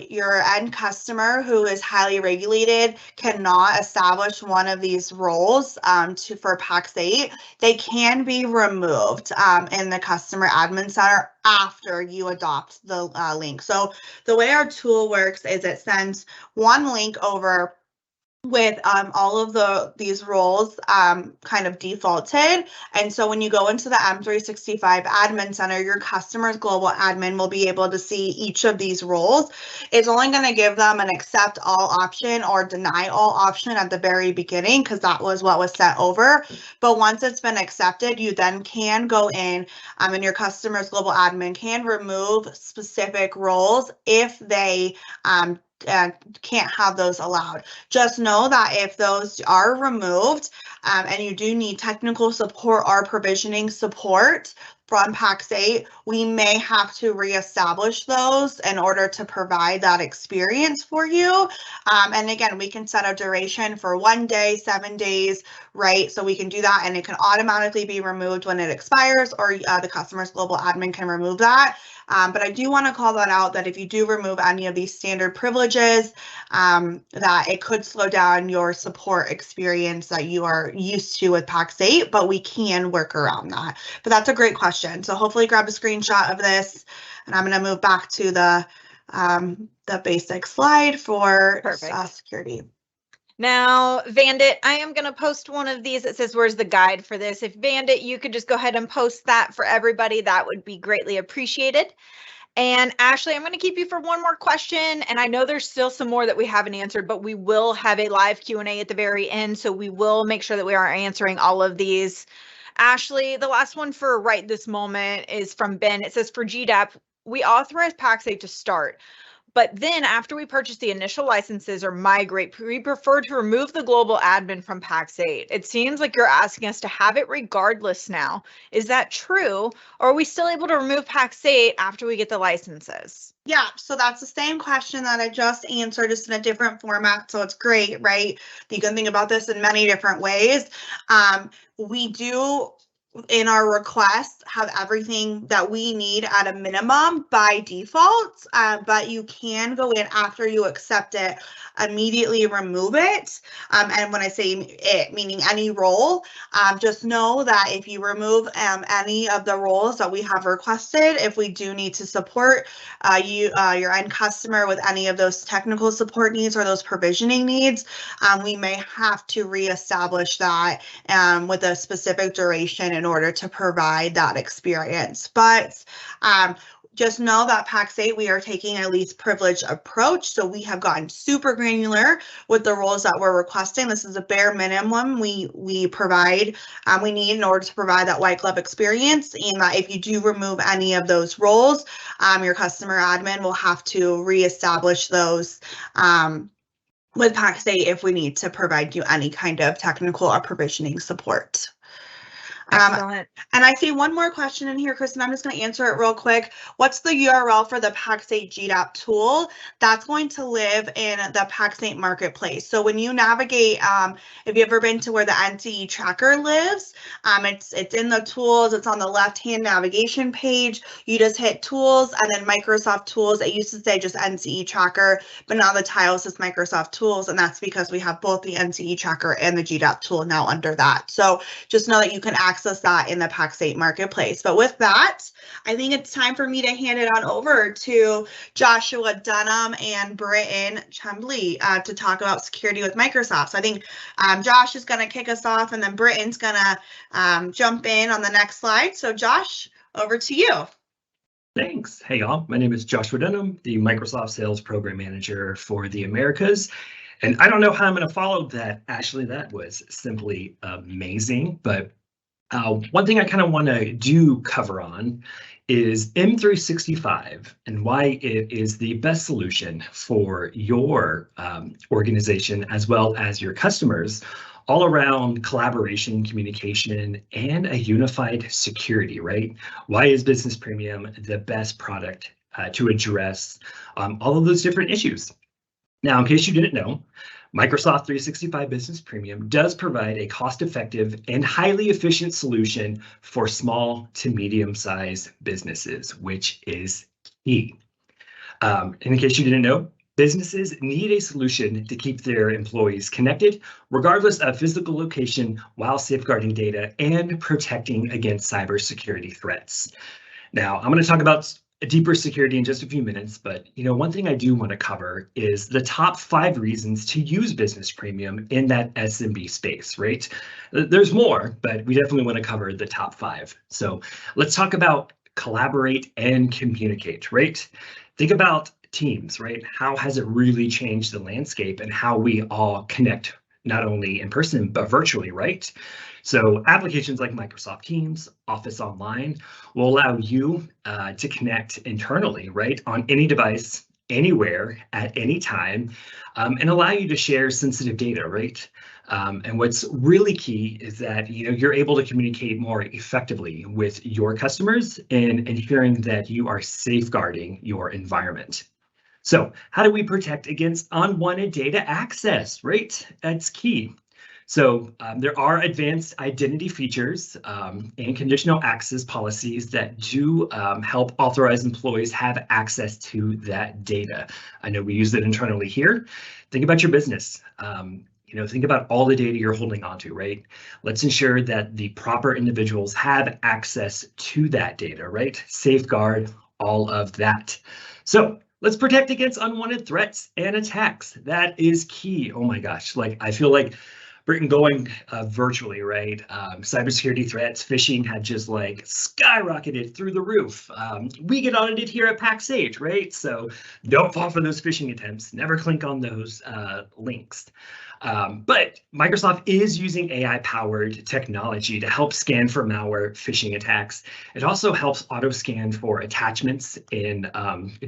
Speaker 3: your end customer who is highly regulated cannot establish one of these roles for Pax8, they can be removed in the customer admin center after you adopt the link. So the way our tool works is it sends one link over with all of these roles kind of defaulted. And so when you go into the M365 admin center, your customer's global admin will be able to see each of these roles. It's only going to give them an accept all option or deny all option at the very beginning because that was what was set over. But once it's been accepted, you then can go in and your customer's global admin can remove specific roles if they can't have those allowed. Just know that if those are removed and you do need technical support or provisioning support from Pax8, we may have to reestablish those in order to provide that experience for you. And again, we can set a duration for 1 day, 7 days, right? So we can do that and it can automatically be removed when it expires, or the customer's global admin can remove that. But I do want to call that out that if you do remove any of these standard privileges, that it could slow down your support experience that you are used to with Pax8, but we can work around that. But that's a great question. So hopefully grab a screenshot of this, and I'm going to move back to the basic slide for security.
Speaker 1: Now, Vandit, I am going to post one of these that says, where's the guide for this? If Vandit, you could just go ahead and post that for everybody, that would be greatly appreciated. And Ashley, I'm going to keep you for one more question. And I know there's still some more that we haven't answered, but we will have a live Q&A at the very end. So we will make sure that we are answering all of these. Ashley, the last one for right this moment is from Ben. It says, for GDAP, we authorize Pax8 to start. But then after we purchase the initial licenses or migrate, we prefer to remove the global admin from Pax8. It seems like you're asking us to have it regardless now. Is that true? Or are we still able to remove Pax8 after we get the licenses?
Speaker 3: Yeah, so that's the same question that I just answered, just in a different format. So it's great, right? You can think about this in many different ways. We do, in our request, have everything that we need at a minimum by default, but you can go in after you accept it, immediately remove it. And when I say it, meaning any role, just know that if you remove any of the roles that we have requested, if we do need to support your end customer with any of those technical support needs or those provisioning needs, we may have to reestablish that with a specific duration in order to provide that experience. But just know that Pax8, we are taking a least privilege approach. So we have gotten super granular with the roles that we're requesting. This is a bare minimum we provide, we need in order to provide that white glove experience. And that if you do remove any of those roles, your customer admin will have to reestablish those with Pax8 if we need to provide you any kind of technical or provisioning support.
Speaker 1: Excellent.
Speaker 3: And I see one more question in here, Kristen. I'm just going to answer it real quick. What's the URL for the Pax8 GDAP tool? That's going to live in the Pax8 marketplace. So when you navigate, if you've ever been to where the NCE tracker lives, it's in the tools. It's on the left-hand navigation page. You just hit tools and then Microsoft tools. It used to say just NCE tracker, but now the tile says Microsoft tools, and that's because we have both the NCE tracker and the GDAP tool now under that. So just know that you can access that in the Pax8 marketplace. But with that, I think it's time for me to hand it on over to Joshua Dunham and Britton Chumbley to talk about security with Microsoft. So I think Josh is going to kick us off, and then Britton's going to jump in on the next slide. So Josh, over to you.
Speaker 4: Thanks. Hey, y'all. My name is Joshua Dunham, the Microsoft Sales Program Manager for the Americas. And I don't know how I'm going to follow that. Ashley, that was simply amazing. But one thing I kind of want to cover on is M365 and why it is the best solution for your organization as well as your customers, all around collaboration, communication, and a unified security, right? Why is Business Premium the best product to address all of those different issues? Now, in case you didn't know, Microsoft 365 Business Premium does provide a cost-effective and highly efficient solution for small to medium-sized businesses, which is key. In case you didn't know, businesses need a solution to keep their employees connected, regardless of physical location, while safeguarding data and protecting against cybersecurity threats. Now, I'm going to talk about deeper security in just a few minutes, but one thing I do want to cover is the top 5 reasons to use Business Premium in that SMB space, right? There's more, but we definitely want to cover the top 5. So let's talk about collaborate and communicate, right? Think about Teams, right? How has it really changed the landscape and how we all connect, not only in person, but virtually, right? So applications like Microsoft Teams, Office Online will allow you to connect internally, right, on any device, anywhere, at any time, and allow you to share sensitive data, right? And what's really key is that you're able to communicate more effectively with your customers and ensuring that you are safeguarding your environment. So how do we protect against unwanted data access, right? That's key. So there are advanced identity features and conditional access policies that do help authorized employees have access to that data. I know we use it internally here. Think about your business. Think about all the data you're holding onto, right? Let's ensure that the proper individuals have access to that data, right? Safeguard all of that. So let's protect against unwanted threats and attacks. That is key. Oh my gosh, I feel like Britain going virtually, right? Cybersecurity threats, phishing had just skyrocketed through the roof. We get audited here at Pax8, right? So don't fall for those phishing attempts. Never click on those links. But Microsoft is using AI-powered technology to help scan for malware phishing attacks. It also helps auto-scan for attachments in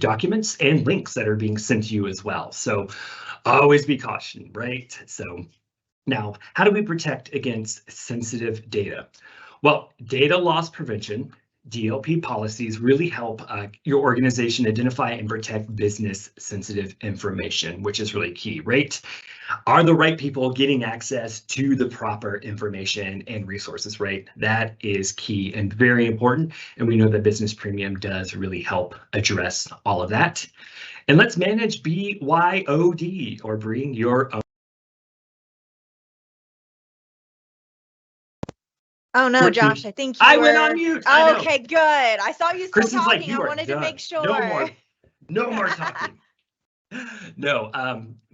Speaker 4: documents and links that are being sent to you as well. So always be cautious, right? So now, how do we protect against sensitive data? Well, data loss prevention, DLP policies really help your organization identify and protect business sensitive information, which is really key, right? Are the right people getting access to the proper information and resources, right? That is key and very important. And we know that Business Premium does really help address all of that. And let's manage BYOD, or bring your own.
Speaker 1: Oh no, Josh, I think you
Speaker 4: went on mute.
Speaker 1: Oh, okay, good. I saw you still
Speaker 4: Kristen's
Speaker 1: talking.
Speaker 4: I
Speaker 1: wanted to make sure.
Speaker 4: No more talking. No,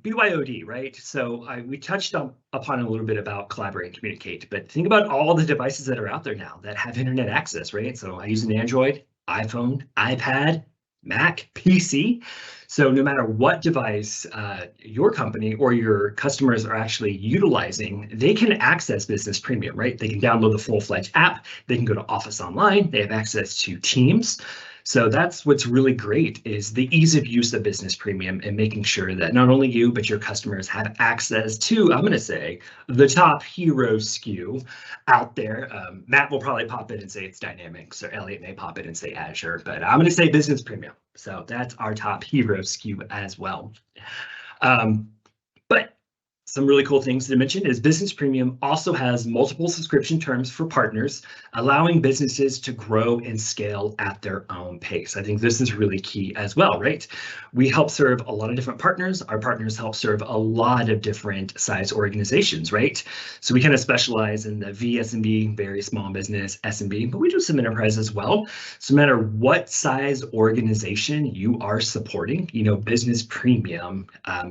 Speaker 4: BYOD, right? So we touched upon a little bit about collaborate and communicate, but think about all the devices that are out there now that have internet access, right? So I use an Android, iPhone, iPad, Mac, PC. So no matter what device your company or your customers are actually utilizing, they can access Business Premium, right? They can download the full-fledged app. They can go to Office Online. They have access to Teams. So that's what's really great is the ease of use of Business Premium and making sure that not only you, but your customers have access to, I'm going to say, the top hero SKU out there. Matt will probably pop in and say it's Dynamics, or Elliot may pop in and say Azure, but I'm going to say Business Premium. So that's our top hero SKU as well. But some really cool things to mention is Business Premium also has multiple subscription terms for partners, allowing businesses to grow and scale at their own pace. I think this is really key as well, right? We help serve a lot of different partners. Our partners help serve a lot of different size organizations, right? So we kind of specialize in the VSMB, very small business, SMB, but we do some enterprise as well. So no matter what size organization you are supporting, you know, Business Premium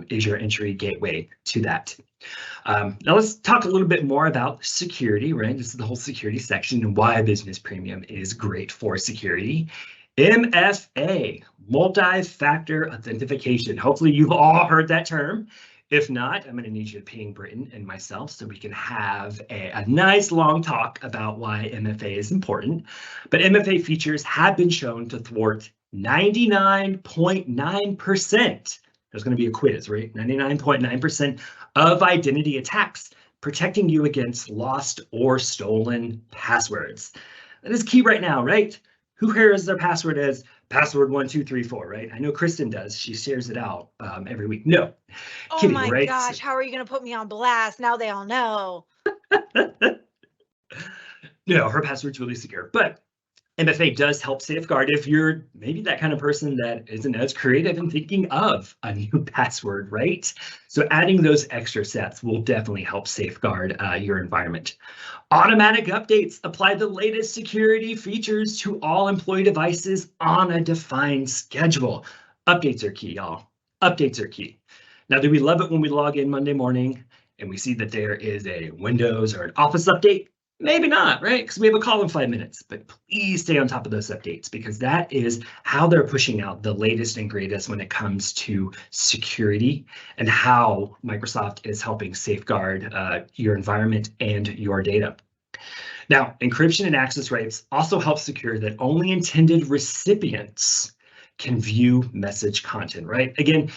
Speaker 4: is your entry gateway to that. Now let's talk a little bit more about security, right? This is the whole security section and why Business Premium is great for security. MFA, multi-factor authentication. Hopefully you've all heard that term. If not, I'm going to need you to ping Britton and myself so we can have a nice long talk about why MFA is important. But MFA features have been shown to thwart 99.9%. There's going to be a quiz, right? 99.9% of identity attacks, protecting you against lost or stolen passwords. That is key right now, right? Who here has their password as password 1234, right? I know Kristen does. She shares it out every week. No.
Speaker 1: Oh
Speaker 4: Kidding,
Speaker 1: my
Speaker 4: right?
Speaker 1: gosh, how are you going to put me on blast? Now they all know.
Speaker 4: No, her password's really secure, but MFA does help safeguard if you're maybe that kind of person that isn't as creative in thinking of a new password, right? So adding those extra steps will definitely help safeguard your environment. Automatic updates apply the latest security features to all employee devices on a defined schedule. Updates are key, y'all. Updates are key. Now, do we love it when we log in Monday morning and we see that there is a Windows or an Office update? Maybe not, right? Because we have a call in 5 minutes, but please stay on top of those updates because that is how they're pushing out the latest and greatest when it comes to security and how Microsoft is helping safeguard your environment and your data. Now, encryption and access rights also help secure that only intended recipients can view message content, right? Again,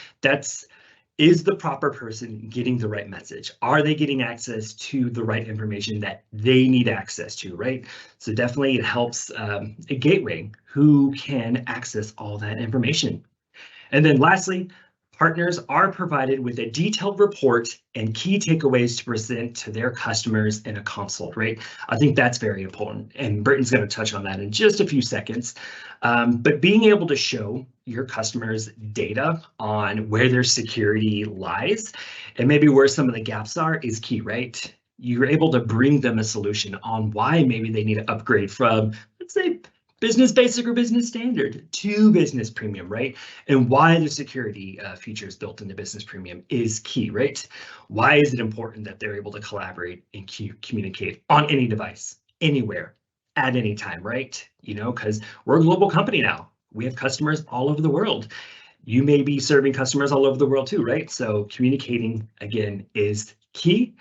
Speaker 4: is the proper person getting the right message? Are they getting access to the right information that they need access to, right? So definitely it helps a gateway who can access all that information. And then lastly, partners are provided with a detailed report and key takeaways to present to their customers in a consult, right? I think that's very important. And Britton's going to touch on that in just a few seconds. But being able to show your customers data on where their security lies and maybe where some of the gaps are is key, right? You're able to bring them a solution on why maybe they need to upgrade from, let's say, Business Basic or Business Standard to Business Premium, right? And why the security features built into Business Premium is key, right? Why is it important that they're able to collaborate and communicate on any device, anywhere, at any time, right? You know, because we're a global company now. We have customers all over the world. You may be serving customers all over the world too, right? So communicating, again, is key.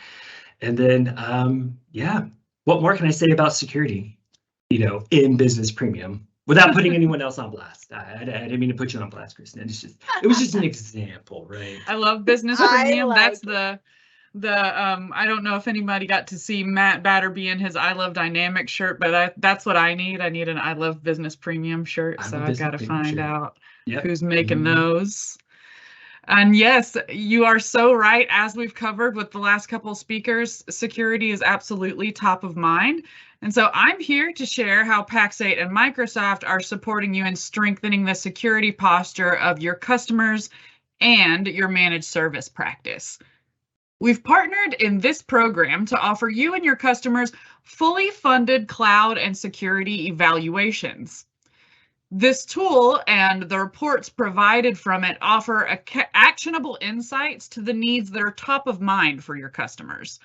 Speaker 4: And then, yeah, what more can I say about security? You know, in Business Premium without putting anyone else on blast. I didn't mean to put you on blast, Kristen. It was just an example, right?
Speaker 5: I love Business Premium.
Speaker 1: like
Speaker 5: That's I don't know if anybody got to see Matt Batterby in his I Love Dynamic shirt, but that's what I need. I need an I Love Business Premium shirt. So I've got to find out who's making those. And yes, you are so right. As we've covered with the last couple of speakers, security is absolutely top of mind. And so I'm here to share how Pax8 and Microsoft are supporting you in strengthening the security posture of your customers and your managed service practice. We've partnered in this program to offer you and your customers fully funded cloud and security evaluations. This tool and the reports provided from it offer actionable insights to the needs that are top of mind for your customers,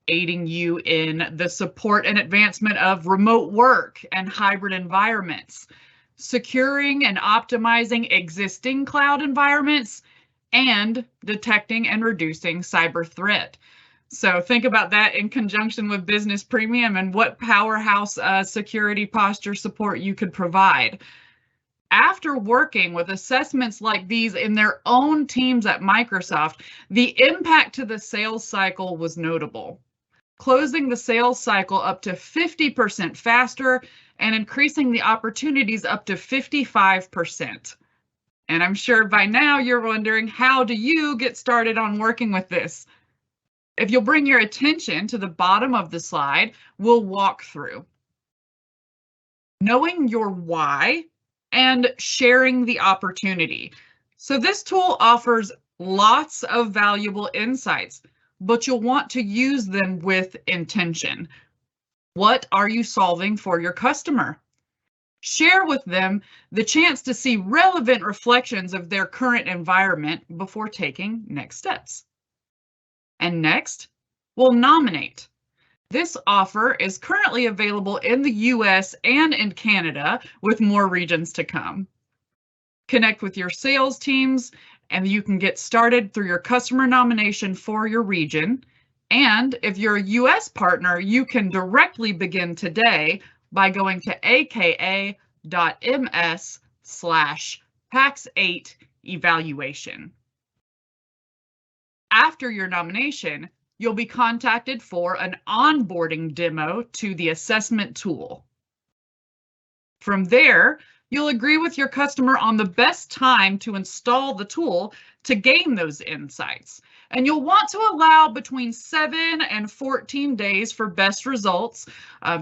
Speaker 5: aiding you in the support and advancement of remote work and hybrid environments, securing and optimizing existing cloud environments, and detecting and reducing cyber threat. So think about that in conjunction with Business Premium and what powerhouse security posture support you could provide. After working with assessments like these in their own teams at Microsoft, the impact to the sales cycle was notable, closing the sales cycle up to 50% faster and increasing the opportunities up to 55%. And I'm sure by now you're wondering, how do you get started on working with this? If you'll bring your attention to the bottom of the slide, we'll walk through knowing your why and sharing the opportunity. So this tool offers lots of valuable insights, but you'll want to use them with intention. What are you solving for your customer? Share with them the chance to see relevant reflections of their current environment before taking next steps. And next, we'll nominate. This offer is currently available in the US and in Canada, with more regions to come. Connect with your sales teams, and you can get started through your customer nomination for your region. And if you're a US partner, you can directly begin today by going to aka.ms/Pax8 evaluation. After your nomination, you'll be contacted for an onboarding demo to the assessment tool. From there, you'll agree with your customer on the best time to install the tool to gain those insights. And you'll want to allow between 7 and 14 days for best results.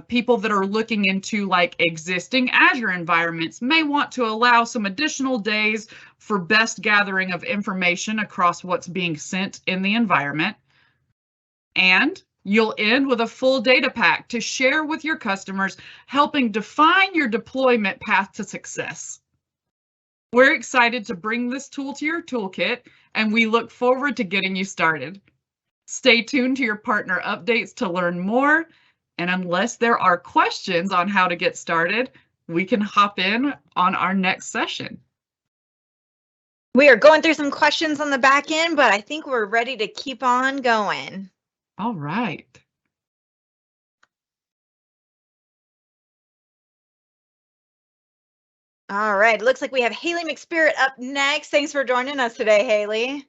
Speaker 5: People that are looking into like existing Azure environments may want to allow some additional days for best gathering of information across what's being sent in the environment. And you'll end with a full data pack to share with your customers, helping define your deployment path to success. We're excited to bring this tool to your toolkit, and we look forward to getting you started. Stay tuned to your partner updates to learn more, and unless there are questions on how to get started, we can hop in on our next session.
Speaker 1: We are going through some questions on the back end, but I think we're ready to keep on going.
Speaker 5: All right.
Speaker 1: All right, looks like we have Haley McSpirit up next. Thanks for joining us today, Haley.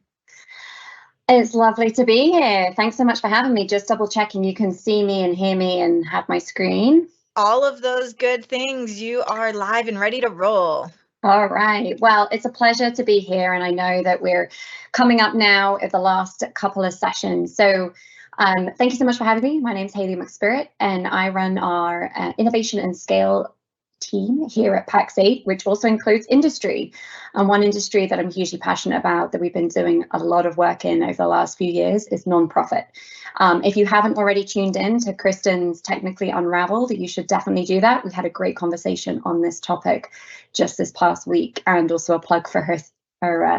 Speaker 6: It's lovely to be here. Thanks so much for having me. Just double checking you can see me and hear me and have my screen.
Speaker 1: All of those good things. You are live and ready to roll.
Speaker 6: All right. Well, it's a pleasure to be here, and I know that we're coming up now at the last couple of sessions. So thank you so much for having me. My name is Haley McSpirit, and I run our Innovation and Scale team here at Pax8, which also includes industry. And one industry that I'm hugely passionate about, that we've been doing a lot of work in over the last few years, is nonprofit. If you haven't already tuned in to Kristen's Technically Unraveled, you should definitely do that. We had a great conversation on this topic just this past week, and also a plug for her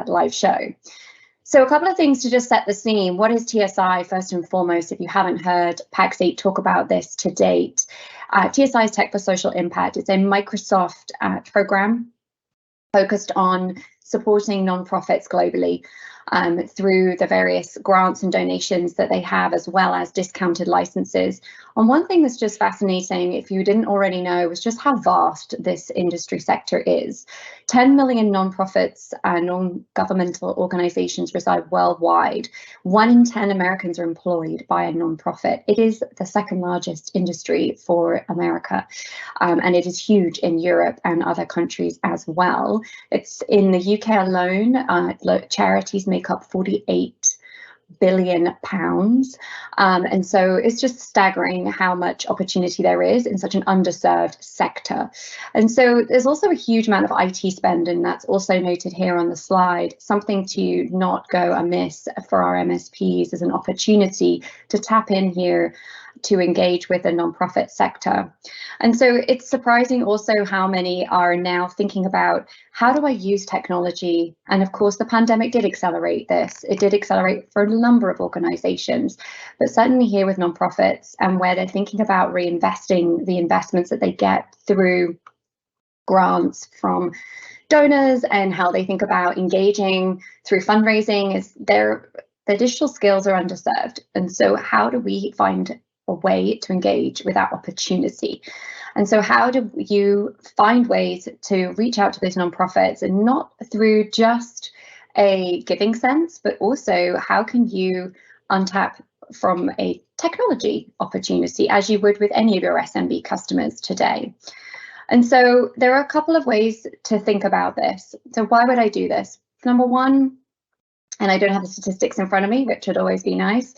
Speaker 6: live show. So a couple of things to just set the scene. What is TSI, first and foremost, if you haven't heard Pax8 talk about this to date? TSI is Tech for Social Impact. It's a Microsoft program focused on supporting nonprofits globally through the various grants and donations that they have, as well as discounted licenses. And one thing that's just fascinating, if you didn't already know, was just how vast this industry sector is. 10 million nonprofits and non-governmental organizations reside worldwide. 1 in 10 Americans are employed by a nonprofit. It is the second largest industry for America, and it is huge in Europe and other countries as well. It's in the UK alone, charities make up 48 billion pounds. And so it's just staggering how much opportunity there is in such an underserved sector. And so there's also a huge amount of IT spend, and that's also noted here on the slide. Something to not go amiss for our MSPs is an opportunity to tap in here to engage with the nonprofit sector. And so it's surprising also how many are now thinking about, how do I use technology? And of course, the pandemic did accelerate this. It did accelerate for a number of organizations, but certainly here with nonprofits, and where they're thinking about reinvesting the investments that they get through grants from donors, and how they think about engaging through fundraising, is their digital skills are underserved. And so how do we find a way to engage with that opportunity? And so how do you find ways to reach out to those nonprofits, and not through just a giving sense, but also how can you untap from a technology opportunity, as you would with any of your SMB customers today? And so there are a couple of ways to think about this. So why would I do this? Number one, and I don't have the statistics in front of me, which would always be nice,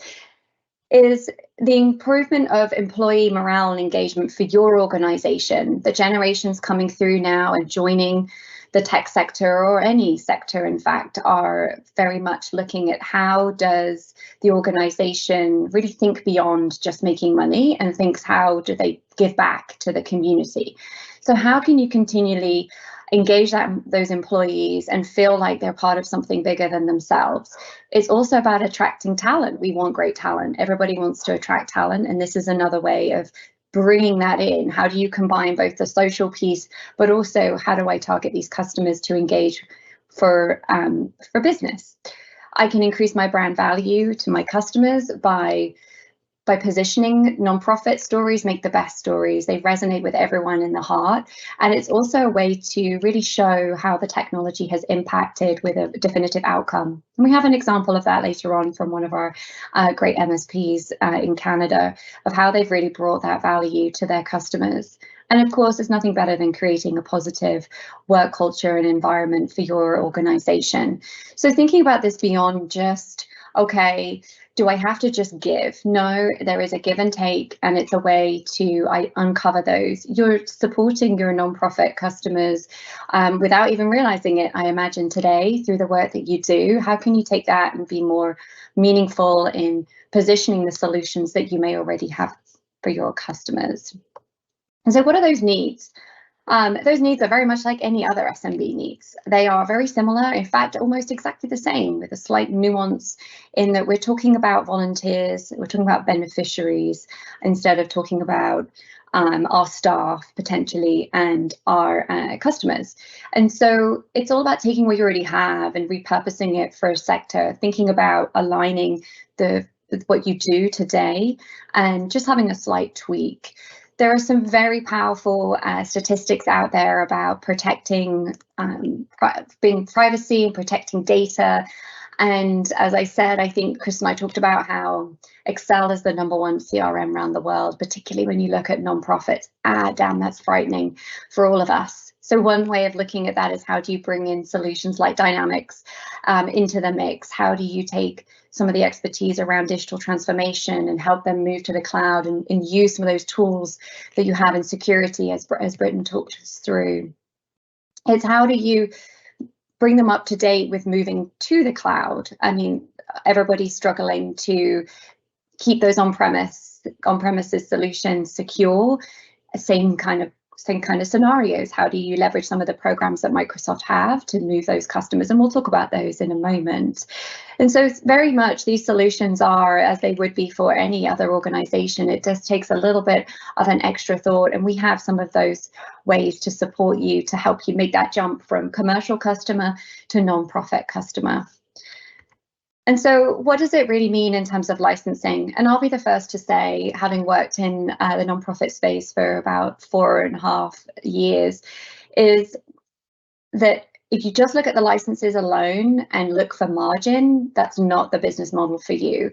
Speaker 6: is the improvement of employee morale and engagement for your organization. The generations coming through now and joining the tech sector, or any sector in fact, are very much looking at how does the organization really think beyond just making money, and thinks how do they give back to the community. So how can you continually engage those employees and feel like they're part of something bigger than themselves? It's also about attracting talent. We want great talent. Everybody wants to attract talent, and this is another way of bringing that in. How do you combine both the social piece, but also how do I target these customers to engage for business? I can increase my brand value to my customers by positioning nonprofit stories, make the best stories. They resonate with everyone in the heart. And it's also a way to really show how the technology has impacted with a definitive outcome. And we have an example of that later on from one of our great MSPs in Canada, of how they've really brought that value to their customers. And of course, there's nothing better than creating a positive work culture and environment for your organization. So thinking about this beyond just, okay, do I have to just give? No, there is a give and take, and it's a way to uncover those. You're supporting your nonprofit customers without even realizing it, I imagine, today through the work that you do. How can you take that and be more meaningful in positioning the solutions that you may already have for your customers? And so what are those needs? Those needs are very much like any other SMB needs. They are very similar, in fact, almost exactly the same, with a slight nuance in that we're talking about volunteers, we're talking about beneficiaries, instead of talking about our staff potentially and our customers. And so it's all about taking what you already have and repurposing it for a sector, thinking about aligning with what you do today and just having a slight tweak. There are some very powerful statistics out there about protecting being privacy and protecting data. And as I said, I think Chris and I talked about how Excel is the #1 CRM around the world, particularly when you look at nonprofits. Damn, that's frightening for all of us. So one way of looking at that is, how do you bring in solutions like Dynamics into the mix? How do you take some of the expertise around digital transformation and help them move to the cloud and use some of those tools that you have in security, as Britton talked us through? It's how do you bring them up to date with moving to the cloud? I mean, everybody's struggling to keep those on-premises solutions secure. Same kind of scenarios. How do you leverage some of the programs that Microsoft have to move those customers? And we'll talk about those in a moment. And so it's very much, these solutions are as they would be for any other organization. It just takes a little bit of an extra thought, and we have some of those ways to support you, to help you make that jump from commercial customer to nonprofit customer. And so what does it really mean in terms of licensing? And I'll be the first to say, having worked in the nonprofit space for about 4.5 years, is that if you just look at the licenses alone and look for margin, that's not the business model for you.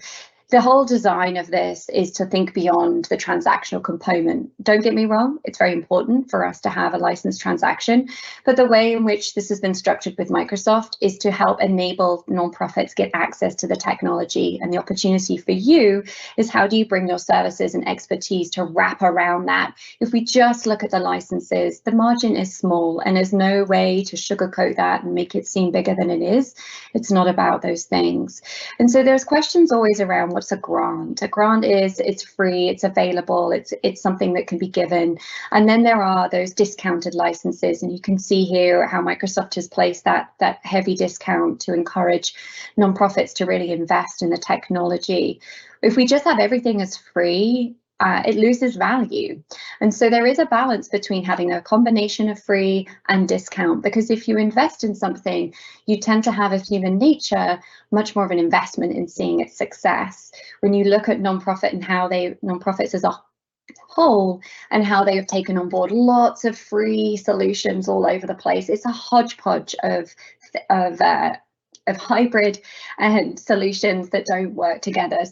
Speaker 6: The whole design of this is to think beyond the transactional component. Don't get me wrong, it's very important for us to have a licensed transaction, but the way in which this has been structured with Microsoft is to help enable nonprofits get access to the technology. And the opportunity for you is, how do you bring your services and expertise to wrap around that? If we just look at the licenses, the margin is small, and there's no way to sugarcoat that and make it seem bigger than it is. It's not about those things. And so there's questions always around what's a grant? A grant is, it's free, it's available, it's something that can be given. And then there are those discounted licenses, and you can see here how Microsoft has placed that heavy discount to encourage nonprofits to really invest in the technology. If we just have everything as free, it loses value. And so there is a balance between having a combination of free and discount, because if you invest in something, you tend to have, as human nature, much more of an investment in seeing its success. When you look at nonprofit and how nonprofits as a whole and how they have taken on board lots of free solutions all over the place, it's a hodgepodge of hybrid and solutions that don't work together,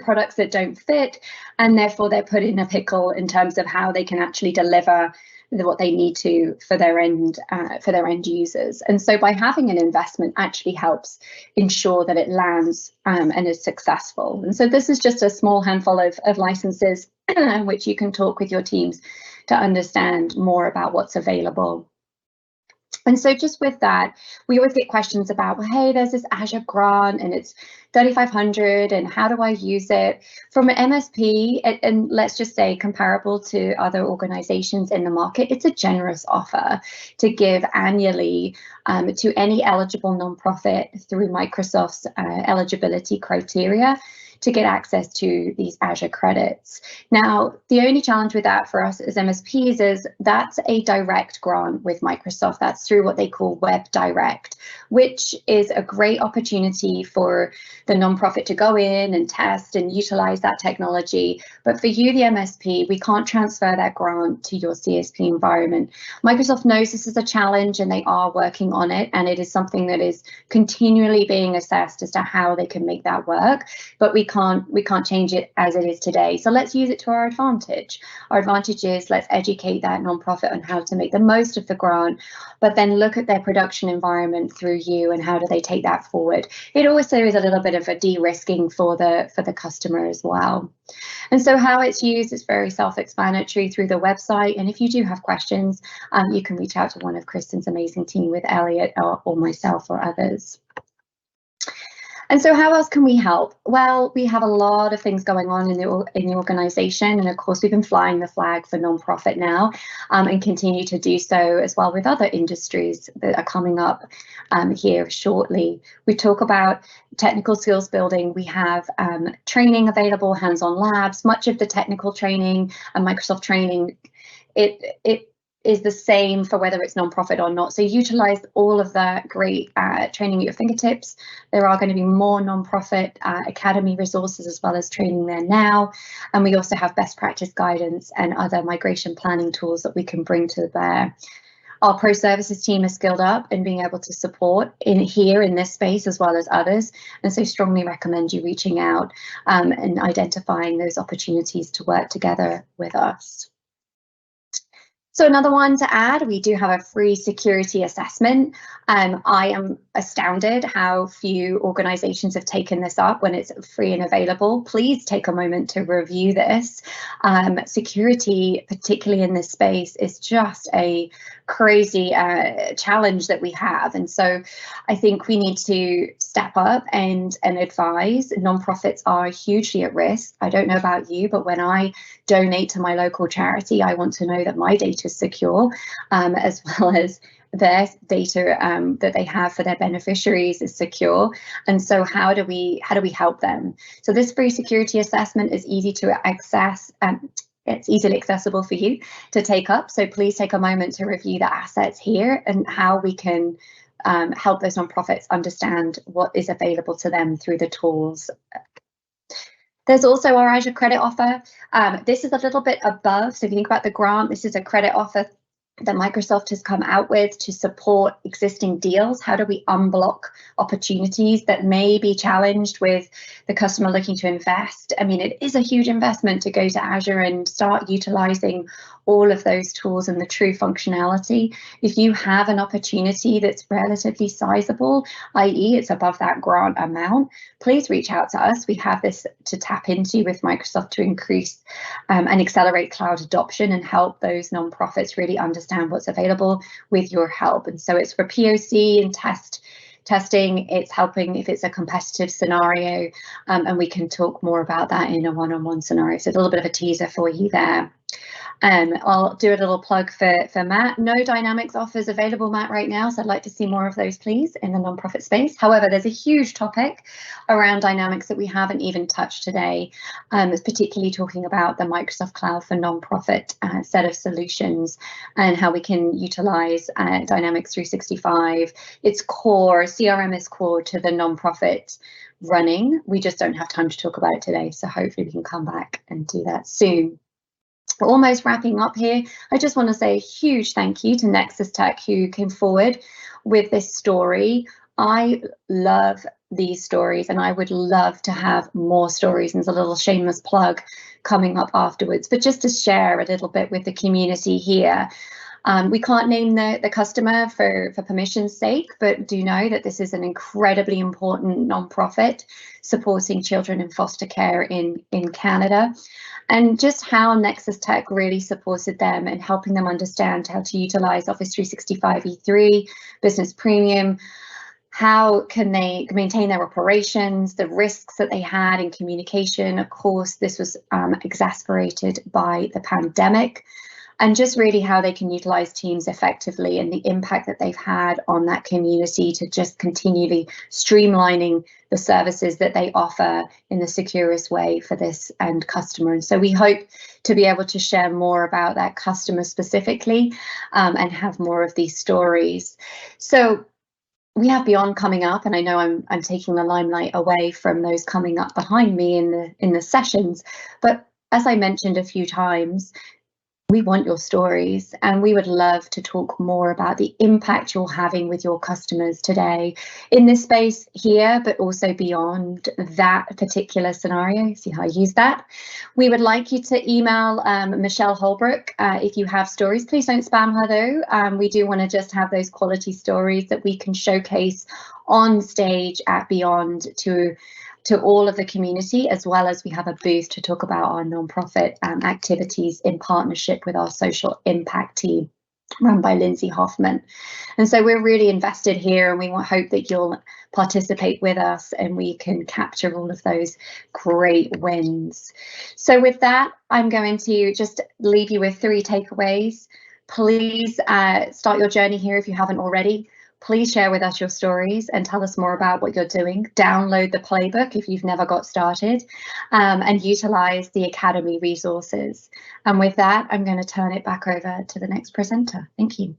Speaker 6: products that don't fit, and therefore they're put in a pickle in terms of how they can actually deliver what they need to for their end users. And so by having an investment actually helps ensure that it lands and is successful. And so this is just a small handful of licenses which you can talk with your teams to understand more about what's available. And so just with that, we always get questions about, well, hey, there's this Azure grant and it's $3,500 and how do I use it? From an MSP, and let's just say comparable to other organizations in the market, it's a generous offer to give annually to any eligible nonprofit through Microsoft's eligibility criteria to get access to these Azure credits. Now, the only challenge with that for us as MSPs is that's a direct grant with Microsoft. That's through what they call Web Direct, which is a great opportunity for the nonprofit to go in and test and utilize that technology. But for you, the MSP, we can't transfer that grant to your CSP environment. Microsoft knows this is a challenge and they are working on it, and it is something that is continually being assessed as to how they can make that work. But we can't change it as it is today. So let's use it to our advantage. Our advantage is let's educate that nonprofit on how to make the most of the grant, but then look at their production environment through you and how do they take that forward. It also is a little bit of a de-risking for the customer as well. And so how it's used is very self-explanatory through the website. And if you do have questions, you can reach out to one of Kristen's amazing team with Elliot or myself or others. And so how else can we help? Well, we have a lot of things going on in the organization. And of course, we've been flying the flag for nonprofit now and continue to do so as well with other industries that are coming up here shortly. We talk about technical skills building. We have training available, hands-on labs, much of the technical training and Microsoft training. It is the same for whether it's nonprofit or not. So utilize all of that great training at your fingertips. There are going to be more nonprofit academy resources as well as training there now. And we also have best practice guidance and other migration planning tools that we can bring to bear. Our pro services team is skilled up in being able to support in this space as well as others. And so strongly recommend you reaching out and identifying those opportunities to work together with us. So another one to add, we do have a free security assessment. I am astounded how few organizations have taken this up when it's free and available. Please take a moment to review this. Security, particularly in this space, is just a crazy challenge that we have. And so I think we need to step up and advise. Nonprofits are hugely at risk. I don't know about you, but when I donate to my local charity, I want to know that my data is secure, as well as their data that they have for their beneficiaries is secure. And so how do we help them? So this free security assessment is easy to access. It's easily accessible for you to take up. So please take a moment to review the assets here and how we can help those nonprofits understand what is available to them through the tools. There's also our Azure credit offer. This is a little bit above. So if you think about the grant, this is a credit offer that Microsoft has come out with to support existing deals. How do we unblock opportunities that may be challenged with the customer looking to invest? I mean, it is a huge investment to go to Azure and start utilizing all of those tools and the true functionality. If you have an opportunity that's relatively sizable, i.e. it's above that grant amount, please reach out to us. We have this to tap into with Microsoft to increase and accelerate cloud adoption and help those nonprofits really understand what's available with your help. And so it's for POC and test testing. It's helping if it's a competitive scenario, and we can talk more about that in a one-on-one scenario. So a little bit of a teaser for you there. I'll do a little plug for Matt. No Dynamics offers available, Matt, right now, so I'd like to see more of those, please, in the nonprofit space. However, there's a huge topic around Dynamics that we haven't even touched today. It's particularly talking about the Microsoft Cloud for Nonprofit set of solutions and how we can utilize Dynamics 365. It's core, CRM is core to the nonprofit running. We just don't have time to talk about it today, so hopefully we can come back and do that soon. We're almost wrapping up here. I just want to say a huge thank you to Nexus Tech, who came forward with this story. I love these stories, and I would love to have more stories. And there's a little shameless plug coming up afterwards, but just to share a little bit with the community here. We can't name the customer for permission's sake, but do know that this is an incredibly important nonprofit supporting children in foster care in Canada, and just how Nexus Tech really supported them and helping them understand how to utilize Office 365 E3, Business Premium. How can they maintain their operations, the risks that they had in communication. Of course, this was exacerbated by the pandemic. And just really how they can utilize Teams effectively and the impact that they've had on that community to just continually streamlining the services that they offer in the securest way for this end customer. And so we hope to be able to share more about that customer specifically and have more of these stories. So we have Beyond coming up, and I know I'm taking the limelight away from those coming up behind me in the sessions. But as I mentioned a few times, we want your stories, and we would love to talk more about the impact you're having with your customers today in this space here, but also beyond that particular scenario. See how I use that? We would like you to email Michelle Holbrook if you have stories. Please don't spam her though. We do want to just have those quality stories that we can showcase on stage at Beyond to all of the community, as well as we have a booth to talk about our nonprofit activities in partnership with our social impact team run by Lindsay Hoffman. And so we're really invested here, and we hope that you'll participate with us and we can capture all of those great wins. So with that, I'm going to just leave you with 3 takeaways. Please start your journey here if you haven't already. Please share with us your stories and tell us more about what you're doing. Download the playbook if you've never got started, and utilize the Academy resources. And with that, I'm going to turn it back over to the next presenter. Thank you.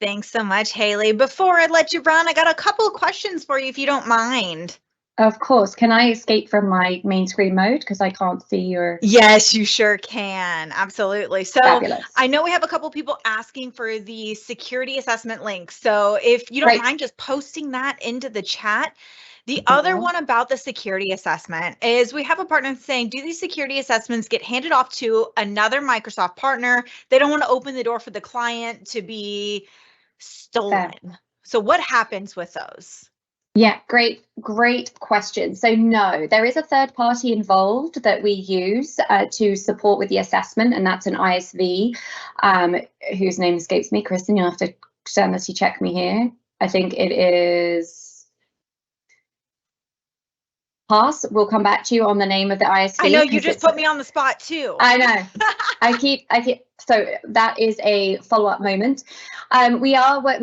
Speaker 1: Thanks so much, Haley. Before I let you run, I got a couple of questions for you, if you don't mind.
Speaker 6: Of course. Can I escape from my main screen mode because I can't see your...
Speaker 1: Yes, you sure can. Absolutely. So
Speaker 6: Fabulous.
Speaker 1: I know we have a couple people asking for the security assessment link. So if you don't mind just posting that into the chat. The other one about the security assessment is we have a partner saying, do these security assessments get handed off to another Microsoft partner? They don't want to open the door for the client to be stolen. So what happens with those?
Speaker 6: Yeah, great question. So no, there is a third party involved that we use to support with the assessment, and that's an ISV whose name escapes me. Kristen, you'll have to sanity check me here. I think it is Pass. We'll come back to you on the name of the ISV.
Speaker 1: I know you just put me on the spot too.
Speaker 6: I know. I keep. So that is a follow-up moment. We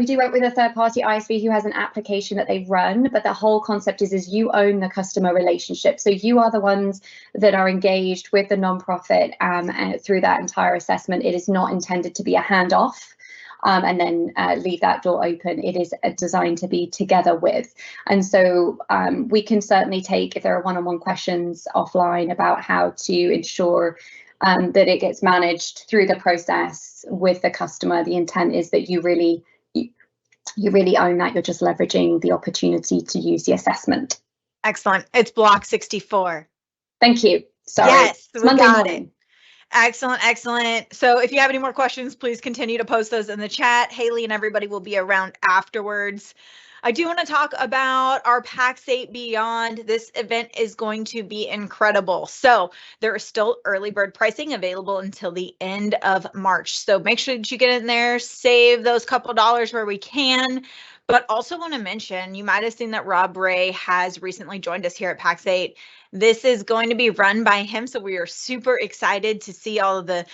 Speaker 6: do work with a third-party ISV who has an application that they run, but the whole concept is you own the customer relationship. So you are the ones that are engaged with the nonprofit through that entire assessment. It is not intended to be a handoff and then leave that door open. It is designed to be together with. And so we can certainly take, if there are one-on-one questions offline about how to ensure that it gets managed through the process with the customer. The intent is that you really own that. You're just leveraging the opportunity to use the assessment.
Speaker 1: Excellent. It's block 64.
Speaker 6: Thank you. Sorry.
Speaker 1: Yes, we
Speaker 6: Monday
Speaker 1: got
Speaker 6: morning.
Speaker 1: it. Excellent, excellent. So if you have any more questions, please continue to post those in the chat. Haley and everybody will be around afterwards. I do want to talk about our Pax8 Beyond. This event is going to be incredible. So there is still early bird pricing available until the end of March. So make sure that you get in there, save those couple dollars where we can. But also want to mention, you might have seen that Rob Ray has recently joined us here at Pax8. This is going to be run by him, so we are super excited to see all of the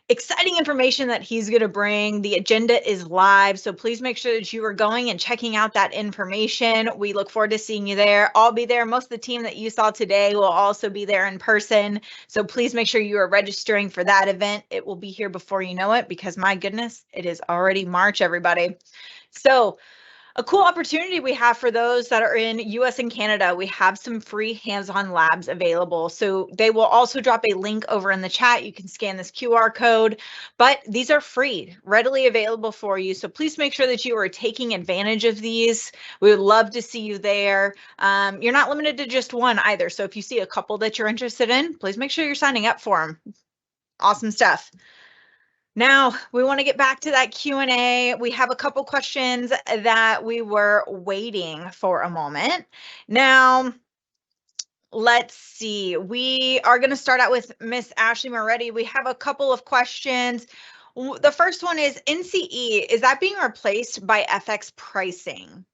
Speaker 1: exciting information that he's going to bring. The agenda is live, so please make sure that you are going and checking out that information. We look forward to seeing you there. I'll be there. Most of the team that you saw today will also be there in person, so please make sure you are registering for that event. It will be here before you know it, because my goodness, it is already March, everybody. So a cool opportunity we have for those that are in US and Canada. We have some free hands-on labs available. So they will also drop a link over in the chat. You can scan this QR code, but these are free, readily available for you. So please make sure that you are taking advantage of these. We would love to see you there. You're not limited to just one either. So if you see a couple that you're interested in, please make sure you're signing up for them. Awesome stuff. Now, we want to get back to that Q&A. We have a couple questions that we were waiting for a moment. Now, let's see. We are going to start out with Miss Ashley Moretti. We have a couple of questions. The first one is, NCE, is that being replaced by FX pricing?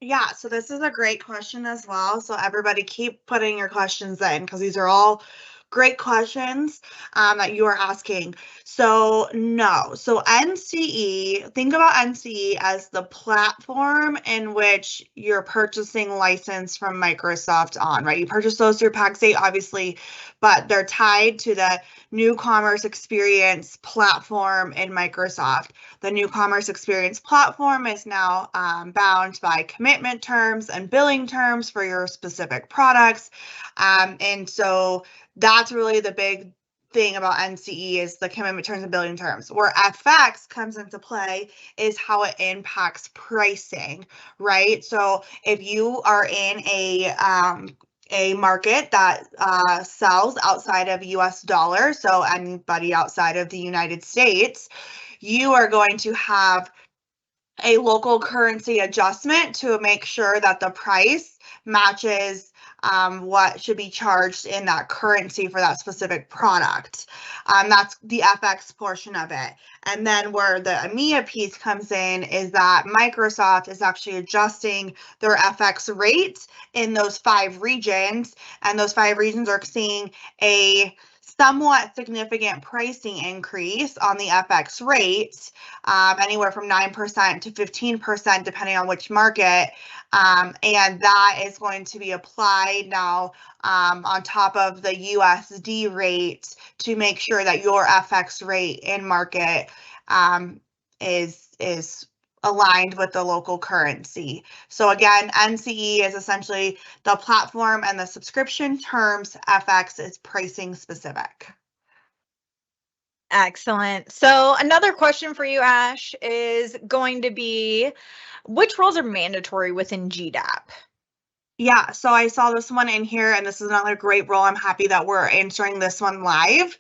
Speaker 3: Yeah, so this is a great question as well. So everybody keep putting your questions in, because these are all great questions that you are asking. So no, so NCE, think about NCE as the platform in which you're purchasing license from Microsoft on, right? You purchase those through Pax8, obviously, but they're tied to the new commerce experience platform in Microsoft. The new commerce experience platform is now bound by commitment terms and billing terms for your specific products. And so that's really the big thing about NCE, is the commitment terms and billing terms. Where FX comes into play is how it impacts pricing, right? So if you are in a market that sells outside of US dollars, so anybody outside of the United States, you are going to have a local currency adjustment to make sure that the price matches what should be charged in that currency for that specific product. That's the FX portion of it. And then where the EMEA piece comes in is that Microsoft is actually adjusting their FX rate in those 5 regions, and those 5 regions are seeing a somewhat significant pricing increase on the FX rate, anywhere from 9% to 15%, depending on which market. And that is going to be applied now on top of the USD rate to make sure that your FX rate in market is aligned with the local currency. So again, NCE is essentially the platform, and the subscription terms. FX is pricing specific.
Speaker 1: Excellent. So another question for you, Ash, is going to be, which roles are mandatory within GDAP?
Speaker 3: Yeah, so I saw this one in here, and this is another great role. I'm happy that we're answering this one live.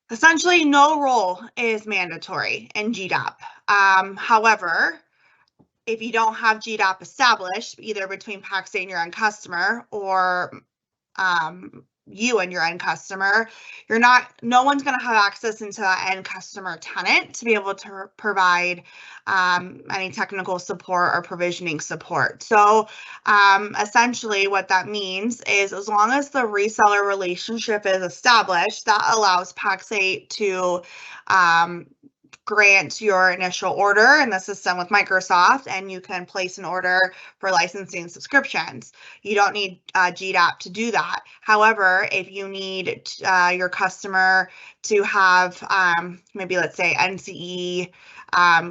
Speaker 3: Essentially, no role is mandatory in GDAP. However, if you don't have GDAP established, either between Pax8 and your end customer, or you and your end customer, no one's going to have access into that end customer tenant to be able to provide any technical support or provisioning support. So essentially what that means is, as long as the reseller relationship is established, that allows Pax8 to grant your initial order in the system with Microsoft, and you can place an order for licensing and subscriptions. You don't need GDAP to do that. However, if you need your customer to have maybe, let's say, NCE,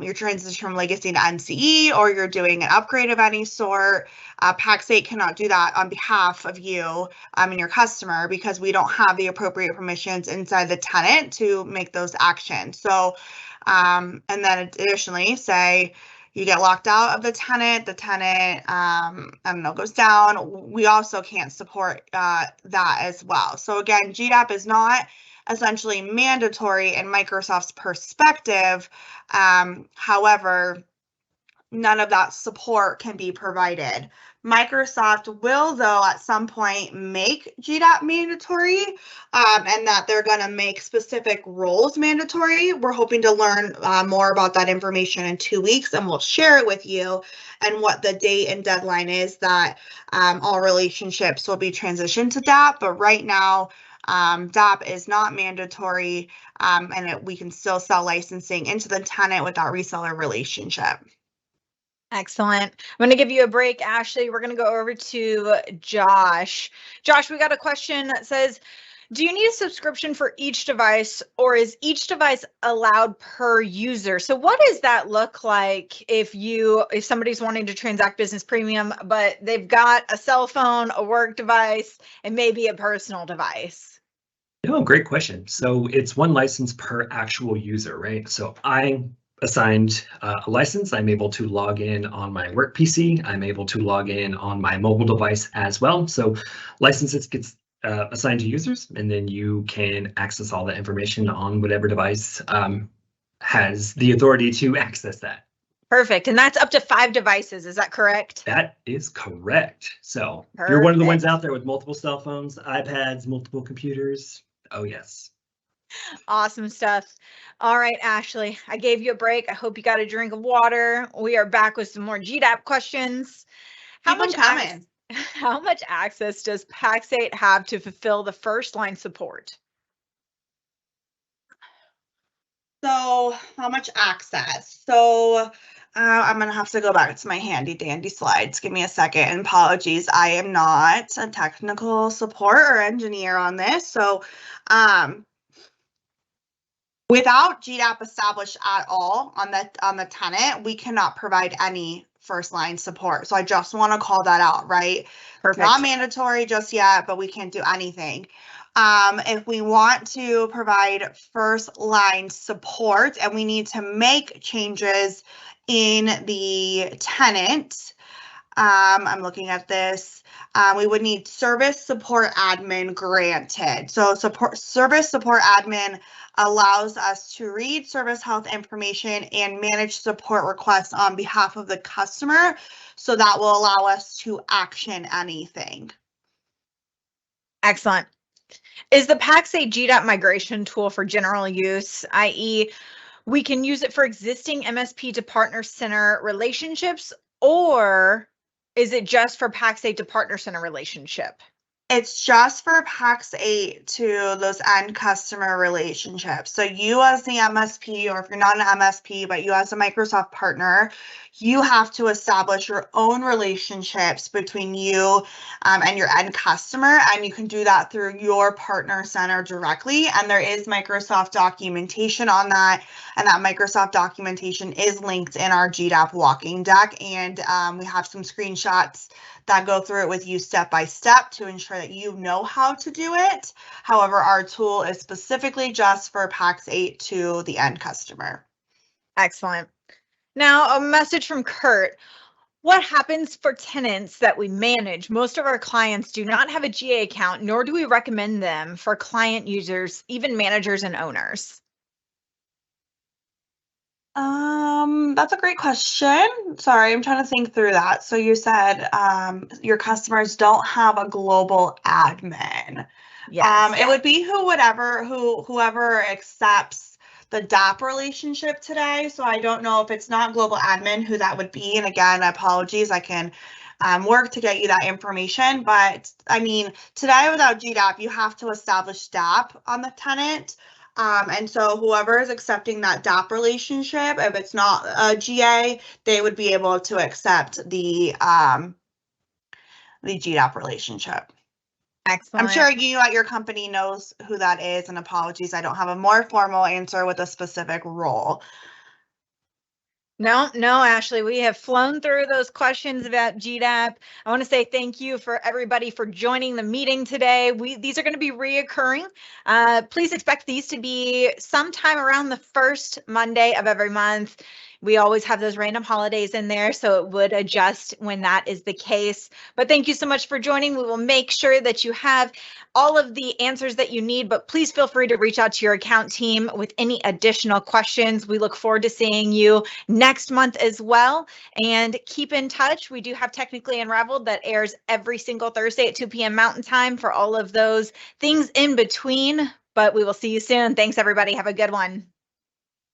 Speaker 3: your transition from legacy to NCE, or you're doing an upgrade of any sort, Pax8 cannot do that on behalf of you and your customer, because we don't have the appropriate permissions inside the tenant to make those actions. So and then additionally, say you get locked out of the tenant, I don't know, goes down, we also can't support that as well. So again, GDAP is not essentially mandatory in Microsoft's perspective. However, none of that support can be provided. Microsoft will, though, at some point make GDAP mandatory, and that they're going to make specific roles mandatory. We're hoping to learn more about that information in 2 weeks, and we'll share it with you, and what the date and deadline is that all relationships will be transitioned to DAP. But right now, DAP is not mandatory, and we can still sell licensing into the tenant without reseller relationship.
Speaker 1: Excellent. I'm going to give you a break, Ashley. We're going to go over to Josh. Josh, we got a question that says, do you need a subscription for each device, or is each device allowed per user? So what does that look like if somebody's wanting to transact business premium, but they've got a cell phone, a work device, and maybe a personal device?
Speaker 4: Oh, great question. So it's one license per actual user, right? So I assigned a license. I'm able to log in on my work PC. I'm able to log in on my mobile device as well. So licenses gets assigned to users, and then you can access all the information on whatever device has the authority to access that.
Speaker 1: Perfect. And that's up to 5 devices. Is that correct?
Speaker 4: That is correct. So if you're one of the ones out there with multiple cell phones, iPads, multiple computers, oh yes. Awesome
Speaker 1: stuff. All right, Ashley, I gave you a break. I hope you got a drink of water. We are back with some more GDAP questions. How much access does Pax8 have to fulfill the first line support?
Speaker 3: So how much access? So I'm going to have to go back to my handy dandy slides. Give me a second. And apologies, I am not a technical support or engineer on this. So without GDAP established at all on the tenant, we cannot provide any first line support. So I just want to call that out, right? Perfect. Not mandatory just yet, but we can't do anything. If we want to provide first line support and we need to make changes in the tenant, I'm looking at this. We would need service support admin granted. So service support admin allows us to read service health information and manage support requests on behalf of the customer. So that will allow us to action anything.
Speaker 1: Excellent. Is the Pax8 GDAP migration tool for general use, i.e., we can use it for existing MSP to partner center relationships, or is it just for Pax8 to partner center relationship?
Speaker 3: It's just for Pax8 to those end customer relationships. So you as the MSP, or if you're not an MSP, but you as a Microsoft partner, you have to establish your own relationships between you and your end customer. And you can do that through your partner center directly. And there is Microsoft documentation on that. And that Microsoft documentation is linked in our GDAP walking deck. And we have some screenshots that go through it with you step by step to ensure that you know how to do it. However, our tool is specifically just for Pax8 to the end customer.
Speaker 1: Excellent. Now, a message from Kurt. What happens for tenants that we manage? Most of our clients do not have a GA account, nor do we recommend them for client users, even managers and owners.
Speaker 3: That's a great question. Sorry, I'm trying to think through that. So you said your customers don't have a global admin. Yes. It would be whoever accepts the DAP relationship today. So I don't know if it's not global admin who that would be. And again, apologies, I can work to get you that information. But I mean, today without GDAP, you have to establish DAP on the tenant. And so whoever is accepting that DAP relationship, if it's not a GA, they would be able to accept the GDAP relationship.
Speaker 1: Excellent.
Speaker 3: I'm sure you at your company knows who that is, and apologies, I don't have a more formal answer with a specific role.
Speaker 1: No, Ashley, we have flown through those questions about GDAP. I want to say thank you for everybody for joining the meeting today. These are going to be reoccurring. Please expect these to be sometime around the first Monday of every month. We always have those random holidays in there, so it would adjust when that is the case. But thank you so much for joining. We will make sure that you have all of the answers that you need, but please feel free to reach out to your account team with any additional questions. We look forward to seeing you next month as well. And keep in touch. We do have Technically Unraveled that airs every single Thursday at 2 p.m. Mountain Time for all of those things in between. But we will see you soon. Thanks, everybody. Have a good one.